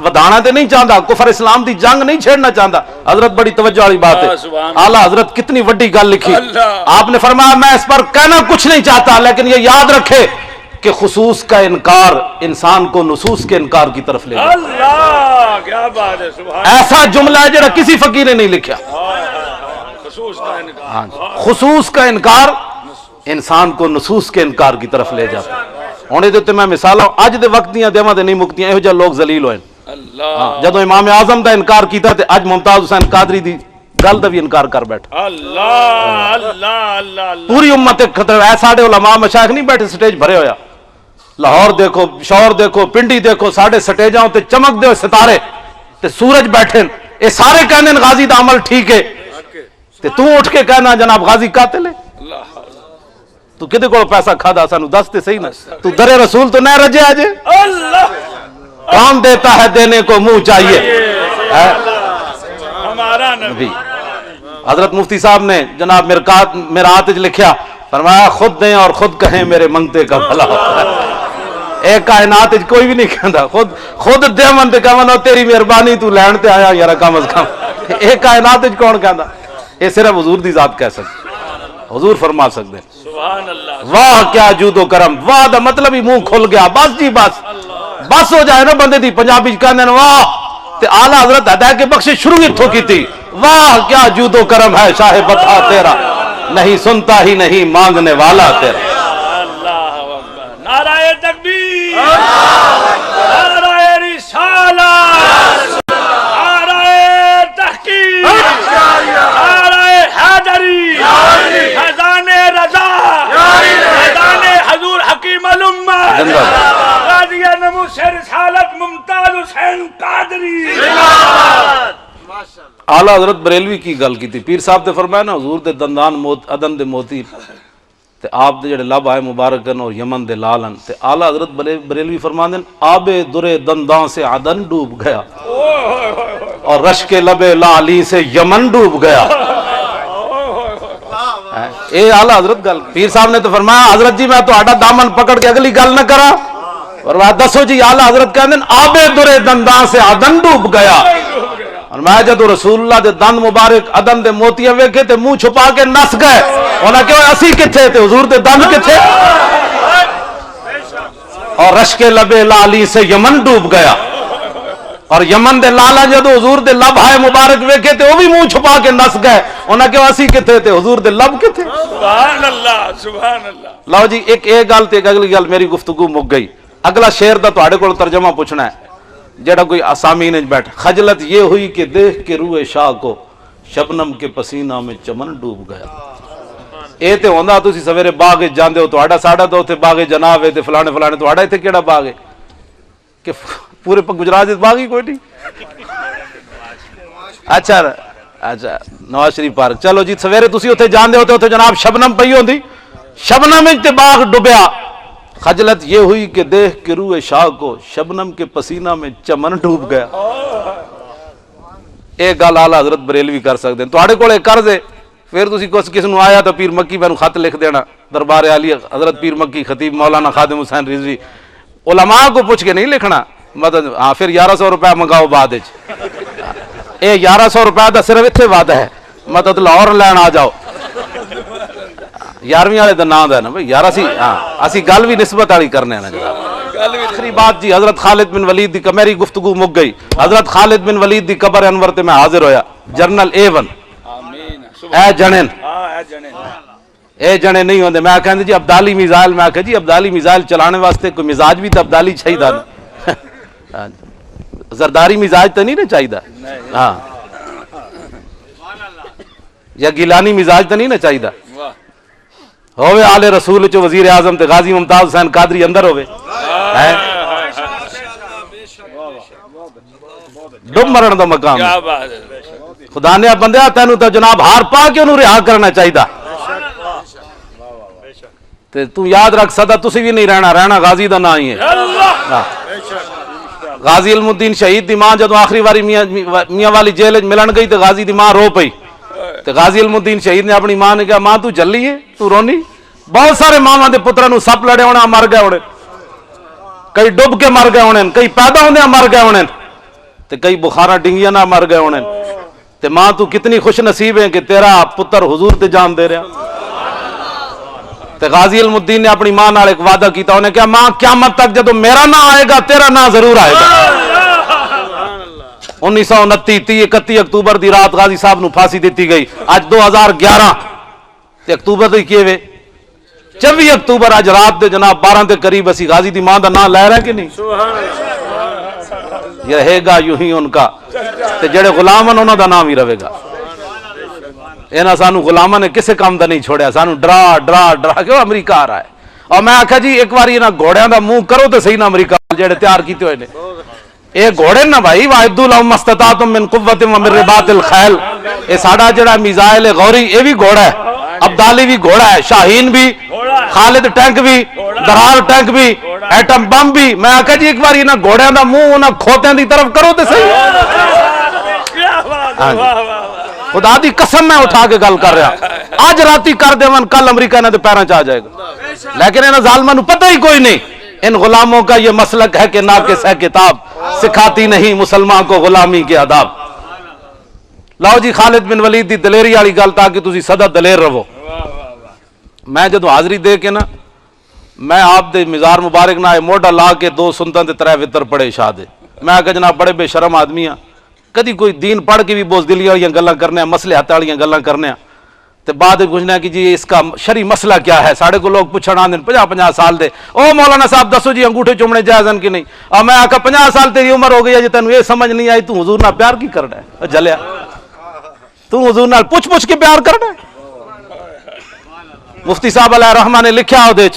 ودانا تے نہیں چاہتا کفر اسلام دی جنگ نہیں چھیڑنا چاہتا. حضرت بڑی توجہ والی بات ہے اعلیٰ حضرت کتنی وڈی گل لکھی آپ نے فرمایا میں اس پر کہنا کچھ نہیں چاہتا لیکن یہ یاد رکھے کہ خصوص کا انکار انسان کو نصوص کے انکار کی طرف لے جائے. اللہ کیا بات ہے سبحان ایسا جملہ ہے جڑا کسی فقیر نے نہیں لکھا. خصوص کا انکار خصوص کا انکار انسان کو نصوص کے انکار کی طرف لے جاتا. ہونے دیتے میں مثال اج دے وقت دیاں دیواں دے نہیں مکتیاں ایہو جہے لوگ ذلیل ہوئے. اللہ جدوں امام اعظم دا انکار کیتا تے اج ممتاز حسین قادری دی گل دا بھی انکار کر بیٹھا. اللہ اللہ اللہ پوری امت خطر ہے. ساڈے علماء مشائخ نہیں بیٹھے سٹیج بھرے ہویا لاہور دیکھو شور دیکھو پنڈی دیکھو ساڈے سٹیجاں تے چمک دے ستارے تے سورج بیٹھے اے سارے کہندے غازی دا عمل ٹھیک ہے تے تو اٹھ کے کہنا جناب غازی قاتل ہے. تو کدے کو پیسہ کھادا سانو دس تے صحیح نا تو در رسول تو نہ رجے آجے اللہ کون دیتا ہے دینے کو منہ چاہیے. ہمارا نبی حضرت مفتی صاحب نے جناب میرات لکھیا فرمایا خود دیں اور خود کہیں میرے منگتے کا بھلا ہوتا ہے. ایک کائنات کوئی بھی نہیں کہندا خود دے من تے کہنا تیری مہربانی تو لین تے آیا یار کم از کم ایک کائنات کون کہندا. یہ صرف حضور دی ذات کہہ سکتی. حضور فرما سکتے ہیں سبحان اللہ واہ کیا جود و کرم، واہ دا مطلب ہی منہ کھل گیا، بس جی بس بس ہو جائے نا بندے دی پنجابی کہندے نے واہ تے اعلی حضرت ہدایت کے بخشش شروع ہتھوں کیتی، واہ کیا جود و کرم ہے شاہ بتا تیرا، نہیں سنتا ہی نہیں مانگنے والا تیرا۔ اللہ اکبر، نعرہ تکبیر، نعرہ رسالت، نعرہ تحقیق، نعرہ حیدری، فیضان رضا، فیضان حضور حکیم الامہ، غازی نموس رسالت ممتاز حسین قادری۔ اعلیٰ حضرت بریلوی کی گل کی تھی، پیر صاحب نے فرمایا نا حضور دے دندان ادن دے موتی تے آپ دے جڑے لب آئے مبارکن اور یمن دے لالن تے اعلیٰ حضرت بریلوی فرماندے آب درے دندان سے عدن ڈوب گیا اور رشک لب لالی سے یمن ڈوب گیا۔ اے اعلیٰ حضرت گل، پیر صاحب نے تو فرمایا حضرت جی میں تو آڈا دامن پکڑ کے اگلی گل نہ کرا، فرمایا دسو جی اعلیٰ حضرت کہندے آب درے دندان سے عدن ڈوب گیا، اور میں جدو رسول اللہ دے دند مبارک عدن دے موتیاں ویکھے تے منہ چھپا کے نس گئے، انہاں کہ اسی کتھے تے حضور دے دند کتھے، اور رشک لب لالی سے یمن ڈوب گیا، اور یمن دے لالا جدو حضور دے لب ہائے مبارک ویکھے تے وہ بھی منہ چھپا کے نس گئے، انہاں کہ اسی کتھے تے حضور دے لب کتھے۔ سبحان اللہ سبحان اللہ۔ لو جی ایک گل تے ایک اگلی گل، میری گفتگو مک گئی، اگلا شعر دا تواڈے کول ترجمہ پوچھنا ہے جڑا کوئی آسامین وچ بیٹھ، خجلت یہ ہوئی کہ دیکھ کے روئے شاہ کو شبنم کے پسینہ میں چمن ڈوب گیا۔ اے تے ہوندا تسی سویرے باغ وچ جاندے ہو، تہاڈا ساڈا تو اوتھے باغ جناب ہے تے فلانے فلانے، تہاڈا ایتھے کیڑا باغ ہے کہ پورے گجرات وچ باغ ہی کوئی نہیں۔ اچھا نواز شریف پارک، چلو جی سویرے تسی اوتھے جاندے ہو تے اوتھے جناب شبنم پئی ہوندی، شبنم وچ تے باغ ڈوبیا، خجلت یہ ہوئی کہ دیکھ کے روئے شاہ کو شبنم کے پسینہ میں چمن ڈوب گیا۔ ایک گل اعلیٰ حضرت بریلوی کر سکتے ہیں، تواڈے کول ایک قرض ہے، پھر تسی کس نو آیا تو پیر مکی مینوں خط لکھ دینا، دربار عالی حضرت پیر مکی خطیب مولانا خادم حسین رضوی، علماء کو پوچھ کے نہیں لکھنا، مطلب ہاں پھر 1100 روپے منگاؤ بعد وچ، اے 1100 روپے دا صرف اتنے وعدہ ہے، مطلب لاہور لین آ جاؤ، 11ویں والے دا نام ہے نا بھائی یار، اسی گل بھی نسبت والی کرنے نا جناب۔ آخری بات جی، حضرت خالد بن ولید دی، میری گفتگو مک گئی، حضرت خالد بن ولید دی قبر انور تے میں حاضر ہویا، جنرل A1 اے جنن، اے جنے نہیں ہوندے، میں کہندے جی ابدالی میزائل، میں کہا جی ابدالی میزائل چلانے واسطے کوئی مزاج بھی تو ابدالی چاہیے، زرداری مزاج تو نہیں نا چاہیے، ہاں یا گیلانی مزاج تو نہیں نا چاہیے، ہوئے آل رسول چو وزیر اعظم تے غازی ممتاز حسین قادری اندر ہوئے، ڈب مرن دا مقام، خدا نے بندیا تینوں تو جناب ہار پا کے انہوں رہا کرنا چاہیے، تے تو یاد رکھ سدا تسی بھی نہیں رہنا غازی دا نا ہی ہے۔ غازی علم الدین شہید دی ماں جدو آخری واری میاں والی جیل ملن گئی تے غازی دی ماں رو پئی، تے غازی علم الدین شہید نے اپنی ماں نے کہا ماں تو جلی ہے تو رونی، بہت سارے ماں دے پتروں نو سپ لڑے ہونا مر گئے ہونے، کئی ڈب کے مر گئے ہونے، کئی پیدا ہونے مر گئے ہونے، تے کئی بخارا ڈنگیاں نہ مر گئے ہونے، تے ماں تو کتنی خوش نصیب ہے کہ تیرا پتر حضور تے جان دے رہا۔ تے غازی علم الدین نے اپنی ماں نال ایک وعدہ کیتا، انہیں کہا ماں قیامت تک جدو میرا نا آئے گا تیرا نا ضرور آئے گا۔ 1929 31 اکتوبر دی رات غازی صاحب نو پھانسی دیتی گئی، آج 2011 تے اکتوبر دی کیے وے 24 اکتوبر آج رات دے جناب 12 دے قریب اسی غازی دی ماں دا نا لے رہے کہ نہیں؟ یہ رہے گا یوں ہی ان کا، تے جڑے غلام ہیں انہاں دا نام ہی رہے گا۔ اینا سانو غلامہ نے کسے کام دا نہیں چھوڑیا، سانو ڈرا ڈرا ڈرا کے امریکہ آ رہا ہے، اور میں آکھا جی ایک باری انہاں گھوڑیاں دا منہ کرو تے صحیح نا امریکہ جڑے تیار کیتے ہوئے نے، اے گھوڑے نا بھائی وَاعِدُّوا لَهُم مَا اسْتَطَعْتُم مِّن قُوَّةٍ وَمِن رِّبَاطِ الْخَيْلِ، اے ساڈا جڑا میزائل غوری اے بھی گھوڑا ہے، ابدالی بھی گھوڑا ہے، شاہین بھی، خالد ٹینک بھی، درار ٹینک بھی، ایٹم بم بھی، میں آکھا جی ایک باری انہاں گھوڑیاں دا منہ انہاں کھوتیاں دی طرف کرو تے صحیح۔ خدا دی قسم میں اٹھا کے گل کر رہا، آج راتی کر دے من کل امریکہ نے دے پیراں چ آ جائے گا، لیکن انہاں ظالماں نو پتہ ہی کوئی نہیں، ان غلاموں کا یہ مسلک ہے کہ ناقص ہے کتاب، سکھاتی نہیں مسلمان کو غلامی کے آداب۔ لاؤ جی خالد بن ولید دی دلیری والی گل تاکہ تسی سدا دلیر رہو، میں جدو حاضری دے کے نا میں آپ دے مزار مبارک نہ موڈا لا کے 2 سنتاں تے 3 وطر پڑھے شاہ دے. میں کہ جناب بڑے بے شرم آدمی ہاں, کدی کوئی دین پڑھ کے بھی بوزدلی والی گلاں کرنے مسئلے ہاتھ والی گلاں کرنے تے بعد پوچھنا کہ جی اس کا شرعی مسئلہ کیا ہے. ساڑھے کو لوگ پوچھنا آندے 50 سال دے, او مولانا صاحب دسو جی انگوٹھے چومنے جائز ہیں کہ نہیں. اور میں آکھا 50 سال تیری عمر ہو گئی ہے جی تینوں یہ سمجھ نہیں آئی تو حضور نال پیار کی کرنا ہے. جلیا تو حضور نال پوچھ کے پیار کرنا ہے. مفتی صاحب علیہ رحمہ نے لکھیا اودے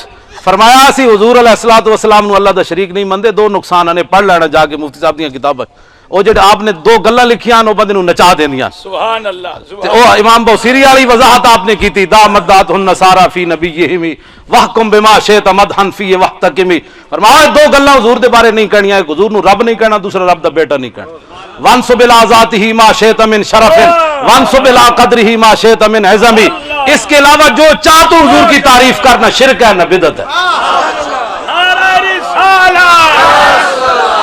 فرمایا سی حضور علیہ الصلوۃ والسلام نو اللہ دا شریک نہیں مندے. 2 نقصان نے پڑھ لینا جا کے مفتی صاحب دیاں کتاباں او جڑے آپ نے 2 گلاں لکھیاں او بندے نو نچا دیندیاں. سبحان اللہ. تے او امام بوصیری والی وضاحت آپ نے کیتی دامدات النصارى فی نبیہم وحکم بما شئت مدحا فی وحتکم. فرمایا 2 گلاں حضور دے بارے نہیں کہنیاں, ایک حضور نو رب نہیں کہنا, دوسرا رب دا بیٹا نہیں کہنا. وانسب الی ذاتہ ما شئت من شرف وانسب الی قدرہ ما شئت من عظم. اس کے علاوہ جو چاہ تو حضور کی تعریف کرنا شرک ہے نہ بدعت ہے. نعرہ رسالت,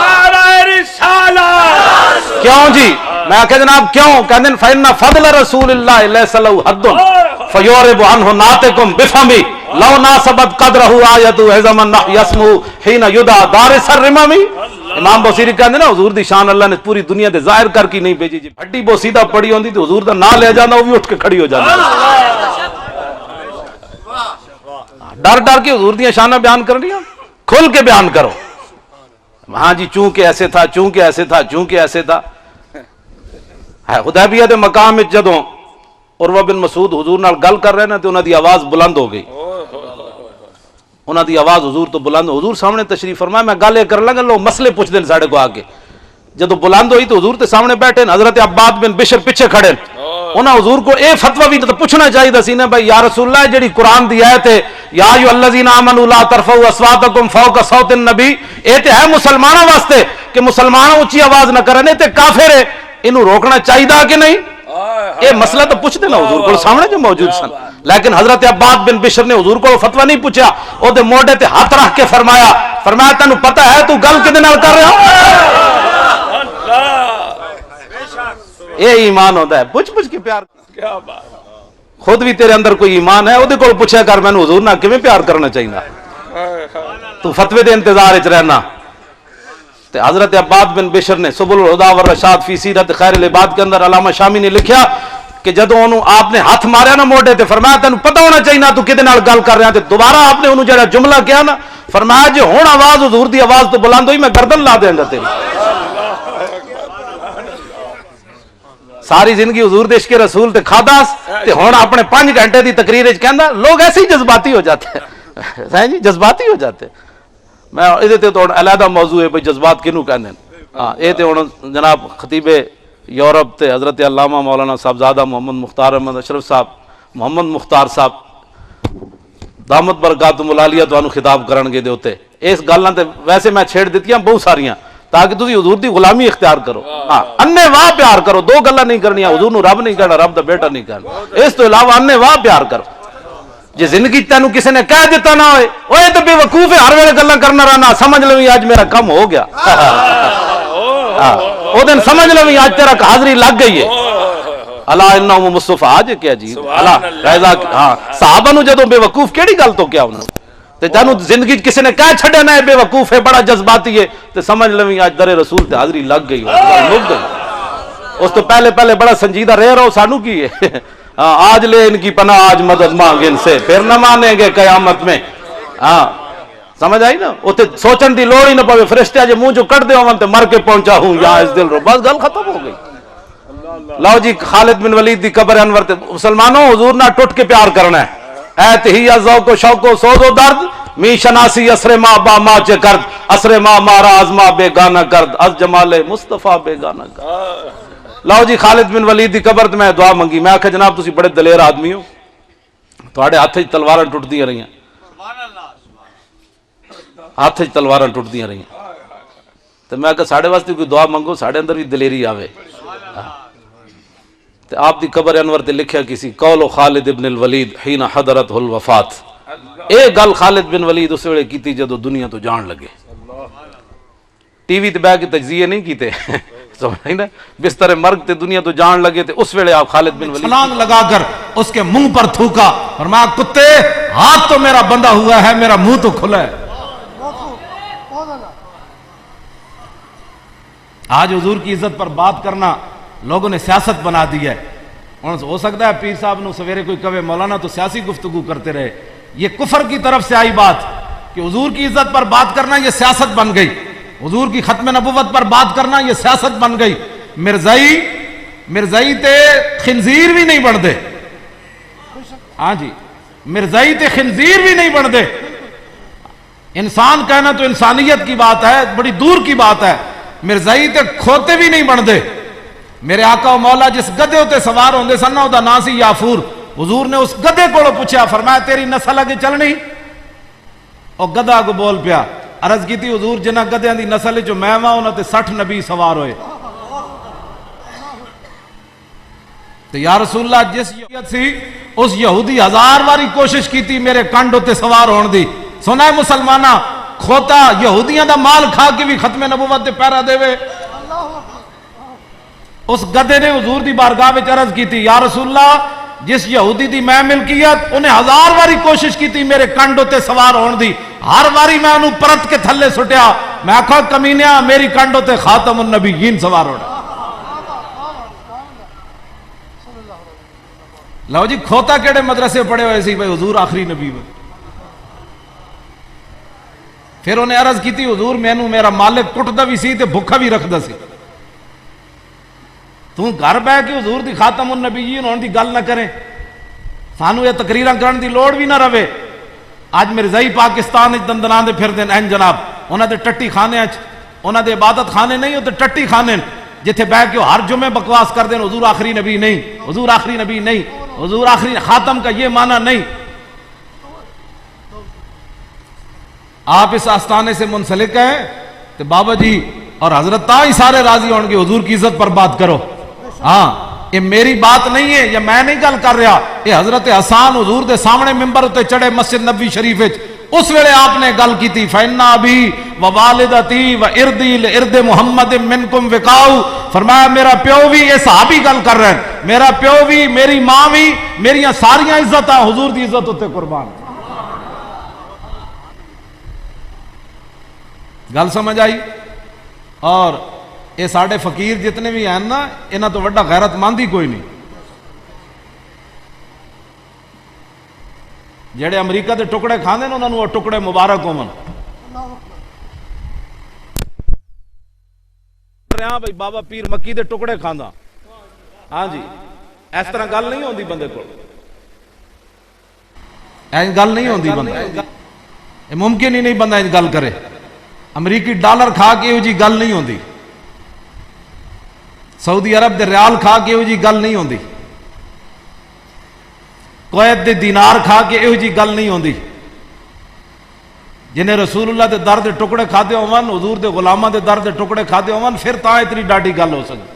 نعرہ رسالت. کیوں جی؟ میں کہ جناب کیوں کہندے فإن فضل رسول اللہ لیس لہ حد فیورب عنہ ناطقم بفمی لو ناسبت قدرہ آیت عظم یسمو حین یدعى دارس الرمم. امام بوصیری کہندے نا حضور دی شان اللہ نے پوری دنیا دے ظاہر کر کی نہیں بھیجی. جی ہڈی بوسیدہ پڑی ہوندی تو حضور دا نام لے جاندا وہ بھی اٹھ کے کھڑی ہو جاندی. ڈر ڈر کے حضور دیاں شاناں بیان کرنیاں, کھل کے بیان کرو. ہاں جی چونکہ ایسے تھا, چونکہ ایسے تھا, چونکہ ایسے تھا. حدیبیہ دے مقام وچ جدوں عروہ بن مسعود حضور نال گل کر رہے نا تے انہاں دی آواز بلند ہو گئی. انہاں دی آواز حضور تو بلند, حضور سامنے تشریف فرمایا. میں گل کر لگا لوگ مسئلے پوچھ دے ساڈے کو آ کے. جدو بلند ہوئی تو حضور تے سامنے بیٹھے, حضرت عباد بن بشر پیچھے کھڑے. انہاں حضور کو اے فتوی بھی تو پوچھنا چاہیے سی نا بھائی یا رسول اللہ جڑی قرآن دی آیت ہے یا ایھا الذین آمنوا لا ترفعوا اصواتکم فوق صوت النبی, اے تے ہے مسلمانوں واسطے کہ مسلمان اونچی آواز نہ کرنے تے کافر ہے, انہوں روکنا چاہیے کہ نہیں. یہ مسئلہ تو پوچھ دینا حضور کو سامنے جو موجود سن. لیکن حضرت عباد بن بشر نے حضور کو فتویٰ نہیں پوچھا, او دے موڈے تے ہاتھ رکھ کے فرمایا تینوں پتہ ہے تو گل کدے نال کر رہا. یہ ایمان ہوتا ہے, پوچھ کے پیار. کیا بات, خود بھی تیرے اندر کوئی ایمان ہے او دے کول پوچھا کر میں حضور نال کیویں پیار کرنا چاہیے. تو فتوے دے انتظار وچ رہنا. تے حضرت عباد بن بشر نے سبل الہدی والرشاد فی سیرت خیر العباد کے اندر علامہ شامی نے لکھیا کہ جدوں انہوں آپ نے ہاتھ ماریا نا موڈے تے فرمایا تینوں پتہ ہونا چاہیے تو کدے نال گل کر رہا. تے دوبارہ آپ نے انہوں جڑا جملہ کیا نا فرمایا جی ہن آواز حضور دی آواز تو بلند ہوئی میں گردن لا دیاں گا تیری. ساری زندگی حضور دے عشق رسول تے کھاداس تے ہن اپنے 5 گھنٹے دی تقریر وچ کہندا لوگ ایسے ہی جذباتی ہو جاتے ہیں. ہیں جی جذباتی ہو جاتے ہیں. میں یہ تو علیحدہ موضوع ہے بھائی جذبات کنوں کہندے ہیں. ہاں یہ تو ہن جناب خطیب یورپ تے حضرت علامہ مولانا صاحبزادہ محمد مختار احمد اشرف صاحب, محمد مختار صاحب دامت برکاتہم العالیہ تانوں خطاب کرن گے دے اوتے اس گلاں تے ویسے میں چھیڑ دتیاں بہت ساریاں تاکہ تسی حضور دی غلامی اختیار کرو. ہاں انے واہ پیار کرو, 2 گلاں نہیں کرنیاں, حضور نو رب نہیں کہنا, رب دا بیٹا نہیں کہنا. اس تو علاوہ انے واہ پیار کرو. جی زندگی تینوں کسی نے کہہ دیتا نہ ہوئے وہ تو بے وقوف ہے, ہر ویلے گلاں کرنا رہنا, سمجھ لویں آج میرا کم ہو گیا. وہ دن سمجھ لویں آج تیرا حاضری لگ گئی ہے. اللہ انہم مصطفیٰ آج کیا جی اللہ رضا. ہاں صحابہ نو جدوں بے وقوف کیڑی گل تو کیا انہوں تے تینوں زندگی کسی نے کہہ چھڑے نہ بے وقوف ہے, بڑا جذباتی ہے, تے سمجھ لویں آج در رسول تے حاضری لگ گئی لگ گئی. اس تو پہلے بڑا سنجیدہ رہ رہو سانو کی ہے. آج لے ان کی پناہ آج مدد مانگ ان سے پھر نہ مانیں گے قیامت میں. ہاں سمجھ آئی نا, وہ سوچن دی لوڑ ہی نہ پوے, فرشتے جو منہ جو کٹ دے ہون تے مر کے پہنچا ہوں یہاں اس دل رو, بس گل ختم ہو گئی. لو جی خالد بن ولید دی قبر انور تے مسلمانوں حضور نہ ٹوٹ کے پیار کرنا ہے. اے تہیا ذوق و شوق و سوز و درد می شناسی اسر ما با ما چے کرد اسر ما مارا ازما بے گانا کرد از جمال مصطفیٰ بے گانا کرد. لو جی خالد بن ولید دی قبر تے میں دعا منگی. میں آکھا جناب تسی بڑے دلیر آدمی ہو, تواڈے ہاتھ وچ تلواراں ٹٹدیاں رہیاں, ہاتھ وچ تلواراں ٹٹدیاں رہیاں. تے میں آکھا ساڈے واسطے کوئی دعا منگو, ساڈے اندر بھی دلیری آوے. تے آپ دی قبر انور تے لکھیا کسی قول خالد بن الولید حین حضرت الوفات. اے گل خالد بن ولید اس ویلے کیتی جدو دنیا تو جان لگے. ٹی وی تے بیٹھ کے تجزیے نہیں کیتے, سمجھ نا, بستر مرگ تے دنیا تو جان لگے تے اس ویلے آپ خالد بن ولید چھلانگ لگا کر اس کے منہ پر تھوکا, فرمایا کتے ہاتھ تو میرا بندھا ہوا ہے, میرا منہ تو کھلا ہے. آج حضور کی عزت پر بات کرنا لوگوں نے سیاست بنا دی ہے. ہو سکتا ہے پیر صاحب نو سویرے کوئی کہے مولانا تو سیاسی گفتگو کرتے رہے. یہ کفر کی طرف سے آئی بات کہ حضور کی عزت پر بات کرنا یہ سیاست بن گئی, حضور کی ختم نبوت پر بات کرنا یہ سیاست بن گئی. مرزائی تے خنزیر بھی نہیں بن دے. ہاں جی, مرزائی تے خنزیر بھی نہیں بن دے. انسان کہنا تو انسانیت کی بات ہے, بڑی دور کی بات ہے. مرزائی تے کھوتے بھی نہیں بن دے. میرے آقا و مولا جس گدے ہوتے سوار ہوندے سن نا, دا نام سی یافور. حضور نے اس گدے کو پوچھا, فرمایا تیری نسل اگے چلنی؟ اور گدا کو بول پیا. عرض کی تھی حضور جنہ گدیاں دی نسل جو میں ہاں انہاں تے 60 نبی سوار ہوئے. تو یا رسول اللہ جس یہودیت سی اس یہودی 1000 باری کوشش کی تھی میرے کنڈ ہوتے سوار ہون دی. سنا ہے مسلمانہ, کھوتا یہودیاں دا مال کھا کے بھی ختم نبوت دے پیرا دے وے. اس گدے نے حضور دی بارگاہ وچ عرض کی تھی, یا رسول اللہ جس یہودی دی میں ملکیت انہیں 1000 باری کوشش کی تھی میرے کنڈ ہوتے سوار ہون دی, ہر باری میں انہوں پرت کے تھلے سٹیا. میں آکھا کمینیا میری کنڈ ہوتے خاتم النبیین سوار ہونا. لو جی کھوتا کیڑے مدرسے پڑھے ہوئے سی بھائی حضور آخری نبی میں. پھر انہیں عرض کی تھی حضور مینوں میرا مالک کٹدا بھی سی تے بھکھا بھی رکھدا سی. تو گھر بہ کے حضور دی خاتم النبیین ہون دی گل نہ کریں, سانو یہ تقریراں کرن دی لوڑ بھی نہ رہے. اج مرزائی پاکستان وچ دندناں دے پھردے ہیں جناب, انہاں دے ٹٹی خانے اچ انہاں دے عبادت خانے نہیں ہوتے, ٹٹی خانے جتھے بہ کے ہر جمعے بکواس کر دین حضور آخری نبی نہیں, حضور آخری نبی نہیں, حضور آخری خاتم کا یہ معنی نہیں. آپ اس آستانے سے منسلک ہیں تو بابا جی اور حضرت تائی سارے راضی ہوں گے حضور کی عزت پر بات کرو. ہاں یہ میری بات نہیں ہے, یہ میں نہیں گل کر رہا, یہ حضرت حسان حضور دے سامنے ممبر اتے چڑھے مسجد نبوی شریف وچ, اس ویلے آپ نے گل کی تھی فَإِنَّا أَبِي وَوَالِدَتِي وَإِرْدِي لِإِرْدِ مُحَمَّدٍ مِّنْكُمْ وِقَاءُ. فرمایا میرا پیو بھی, یہ صحابی گل کر رہے ہیں, میرا پیو بھی میری ماں بھی میریاں ساریاں عزتاں حضور دی عزت اتے قربان. گل سمجھ آئی؟ اور یہ ساڑھے فقیر جتنے بھی ہیں نا, انہاں تو وڈا غیرت مند ہی کوئی نہیں. جڑے امریکہ دے ٹکڑے کھاندے نے انہاں نوں وہ ٹکڑے مبارک ہون. رہا بھائی بابا پیر مکی دے ٹکڑے کھاندا. ہاں جی اس طرح گل نہیں ہوندی بندے کو, ایسی گل نہیں ہوندی بندہ, یہ ممکن ہی نہیں بندہ ایسی گل کرے. امریکی ڈالر کھا کے یہ جی گل نہیں ہوندی, سعودی عرب دے ریال کھا کے یہ جی گل نہیں ہوندی, کویت دے دینار کھا کے یہ جی گل نہیں ہوندی. جنہیں رسول اللہ دے در دے ٹکڑے کھاتے ہون, حضور دے غلاماں دے در دے ٹکڑے کھاتے ہون, پھر تاں اتنی ڈاڈی گل ہو سکتی.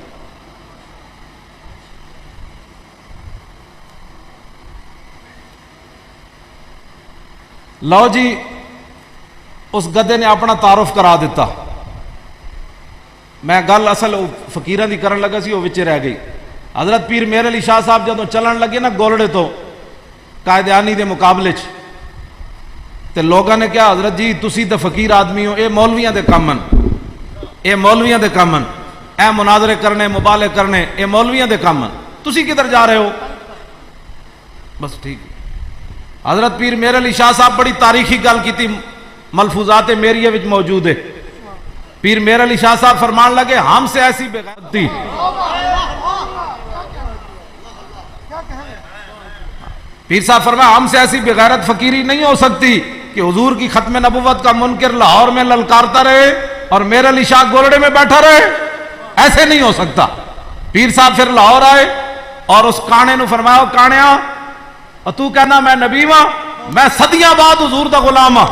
لو جی اس گدے نے اپنا تعارف کرا دیتا. میں گل اصل فقیراں دی کرن لگا سی وہ وچ رہ گئی. حضرت پیر مہر علی شاہ صاحب جدوں چلن لگے نا گولڑے تو قائدیانی دے مقابلے چ, تے لوگاں نے کہا حضرت جی تسی تے فقیر آدمی ہو, اے مولویاں دے کام ہیں, اے مولویاں دے کام ہیں, اے مناظرے کرنے مبالے کرنے اے مولویاں دے کام ہیں, تسی کدھر جا رہے ہو؟ بس ٹھیک. حضرت پیر مہر علی شاہ صاحب بڑی تاریخی گل کی تھی, ملفوظات میریہ وچ موجود ہے. پیر مہر علی شاہ صاحب فرمان لگے ہم سے ایسی بغیرت تھی. پیر صاحب فرمایا ہم سے ایسی بغیرت فقیری نہیں ہو سکتی کہ حضور کی ختم نبوت کا منکر لاہور میں للکارتا رہے اور مہر علی شاہ گولڑے میں بیٹھا رہے, ایسے نہیں ہو سکتا. پیر صاحب پھر لاہور آئے اور اس کانے نو فرمایا کانیا اور تو کہنا میں نبی ہاں, میں صدیاں بعد حضور دا غلام ہاں.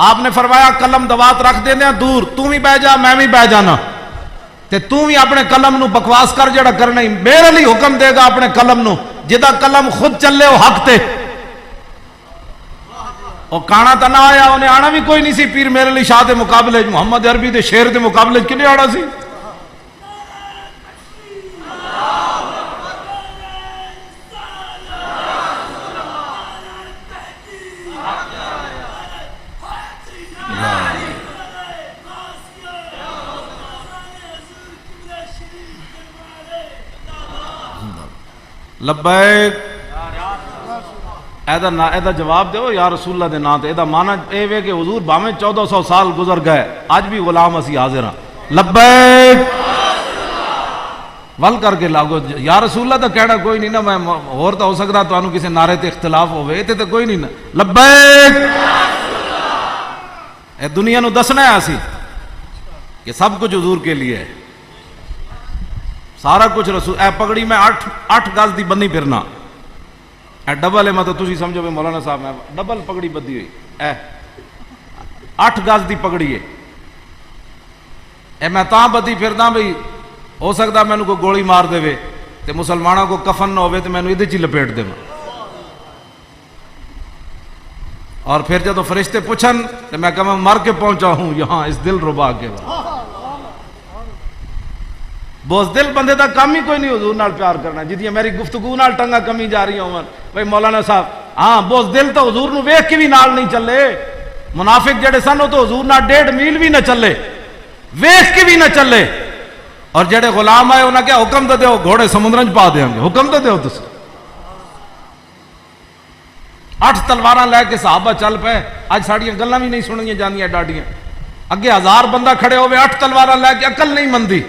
آپ نے فرمایا قلم دوات رکھ دے دیں دور, تو بھی بہ جا میں بھی بہ جانا, تے تو بھی اپنے قلم نو بکواس کر جڑا کرنا ہی, میرے لیے حکم دے گا اپنے قلم نو, جدا قلم خود چلے وہ حق تے. اور کانا تا نہ آیا, انہیں آنا بھی کوئی نہیں سی. پیر مہر علی شاہ دے مقابلے محمد عربی دے شیر دے مقابلے کنے آنا سی. لبیک ایدا جواب دیو یا رسول اللہ دے نام تے ایدا معنی اے وے کہ حضور بھاویں 1400 سال گزر گئے اج بھی غلام اسی حاضر ہاں لبیک ول کر کے لاگو یا رسول اللہ دا کہنا کوئی نہیں نا میں اور تو ہو سکتا تانوں کسی نعرے تے اختلاف ہوے تے کوئی نہیں نا لبیک اے دنیا نو دسنا ہے اسی کہ سب کچھ حضور کے لیے ہے سارا کچھ رسول اے پگڑی میں 8 گز دی بنی پھرنا اے ڈبل ہے مطلب تسی سمجھو بھی مولانا صاحب میں ڈبل پگڑی بدھی ہوئی اے 8 گز دی پگڑی ہے اے میں تاں بدھی پھردا بھئی ہو سکتا مینوں کوئی گولی مار دے تے مسلمانوں کو کفن نہ ہوئے تے مینوں ادھے چ لپیٹ دے اور پھر جب فرشتے پوچھن تو میں کہاں مر کے پہنچا ہوں یہاں اس دل ربا کے بعد بوز دل بندے دا کام ہی کوئی نہیں حضور نال پیار کرنا جدیاں میری گفتگو نال ٹنگا کمی جا رہی ہوں بھائی مولانا صاحب ہاں بوز دل تو حضور نو ویکھ کے بھی نال نہیں چلے منافق جڑے سن تو حضور نال 1.5 میل بھی نہ چلے ویکھ کے بھی نہ چلے اور جڑے غلام آئے انہاں کیا حکم تو دیو گھوڑے سمندر چ پا دیاں گے حکم تو دیو تسی 8 تلواراں لے کے صحابہ چل پے اج ساڈیاں گلاں بھی نہیں سنیاں جاندیاں ڈاڈیاں اگے 1000 بندہ کھڑے ہوئے 8 تلواراں لے کے عقل نہیں مندی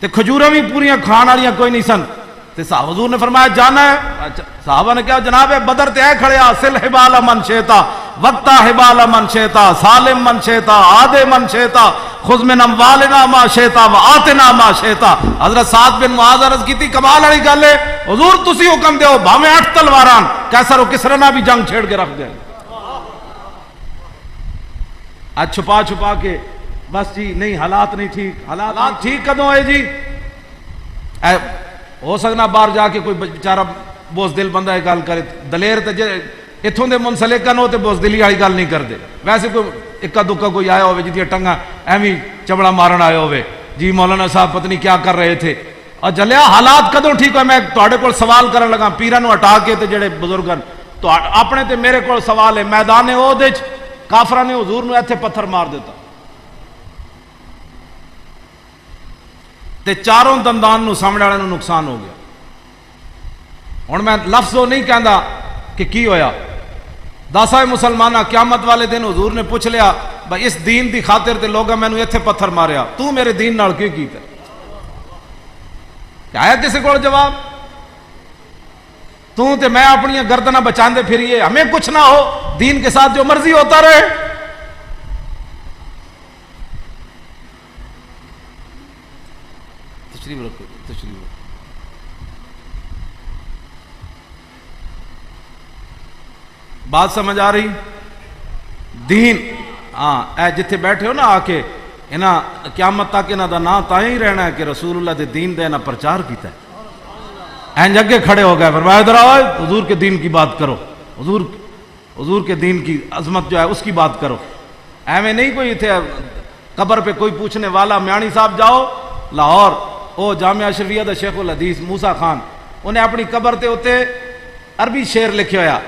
تے کھجوراں بھی پوریاں کھان والیاں کوئی نہیں سن تے حضور نے فرمایا جانا ہے صحابہ نے کہا جناب بدر تے اے کھڑے سل حبال من شیتا وقتا حبال من شیتا سالم من شیتا عادے من شیتا خذ من اموالنا ما شیتا وآتنا ما شیتا حضرت سعد بن معاذ عرض کیتی کمال والی گل ہے حضور تسی حکم دیو بھاویں 8 تلواراں کیسر و کسرا نہ بھی جنگ چھیڑ کے رکھ دیں آج چھپا چھپا کے بس جی نہیں حالات نہیں ٹھیک حالات ٹھیک کدوں ہے جی اے ہو سکنا باہر جا کے کوئی بیچارہ بوزدل بندہ یہ گل کرے دلیر تے اتھوں دے منسلکن ہو تے بوزدلی والی گل نہیں کرتے ویسے کوئی اکا دکا کوئی آیا ہوئے جی ٹنگا ایویں چبڑا مارن آیا ہوئے جی مولانا صاحب پتہ نہیں کیا کر رہے تھے اور جلیا حالات کدوں ٹھیک ہوئے میں تواڈے کول سوال کرن لگا پیراں نو ہٹا کے تے جڑے بزرگن تو اپنے تے میرے کول سوال ہے میدان احد وچ کافراں نے حضور نو ایتھے پتھر مار دیتا تے چاروں دندان نو سامنے والے نو نقصان ہو گیا ہن میں لفظ وہ نہیں کہندا کہ کی ہویا داسا مسلمانہ قیامت والے دن حضور نے پوچھ لیا بھائی اس دین دی خاطر تے لوگا میں نو ایتھے پتھر ماریا تو میرے دین نال کی کیتا کیا ہے کسی کو جواب تو تے میں اپنی گردنہ بچاندے پھریے ہمیں کچھ نہ ہو دین کے ساتھ جو مرضی ہوتا رہے تشریف رکھو تشریف رکھو بات سمجھ آ رہی دین ہاں اے جتھے بیٹھے ہو نا آ کے انہاں قیامت تک انہاں دا نام تاں ہی رہنا ہے کہ رسول اللہ دے دین دے انہاں پرچار کیتا ہے این جگہ کھڑے ہو گئے فرمایا ادھر آؤ حضور کے دین کی بات کرو حضور کے دین کی عظمت جو ہے اس کی بات کرو ایویں نہیں کوئی تھے قبر پہ کوئی پوچھنے والا میانی صاحب جاؤ لاہور او جامعہ اشرفیہ دا شیخ الحدیث موسیٰ خان انہیں اپنی قبر تے ہوتے عربی شعر لکھے ہویا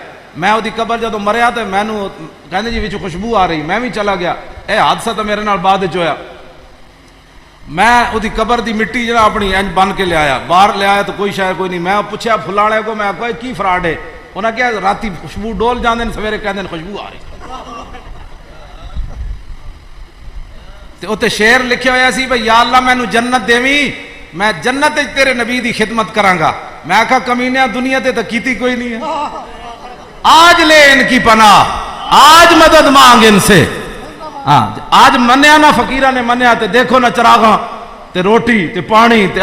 میں وہ دی قبر جدو مریا تو میں نو کہنے جی وچ خوشبو آ رہی میں بھی چلا گیا اے حادثہ تو میرے نال بعد وچ ہویا میں وہ دی قبر دی مٹی جنا اپنی انج بن کے لے آیا باہر لے آیا تو کوئی شاید کوئی نہیں میں پوچھا پھلانے کو میں کوئی کی فراڈ ہے انہاں کہا راتی خوشبو ڈول جاندے سویرے کہندے خوشبو آ رہی تے اوتے شعر لکھے ہویا سی بھئی یا اللہ مینوں جنت دیویں میں جنت وچ تیرے نبی دی خدمت کراں گا میں آکھا کمینیاں دنیا تے تے کیتی کوئی نہیں ہے آج لے ان کی پناہ آج مدد مانگ ان سے آج منیا نہ فقیرہ نے منیا تے دیکھو نہ چراغاں تے روٹی تے پانی تے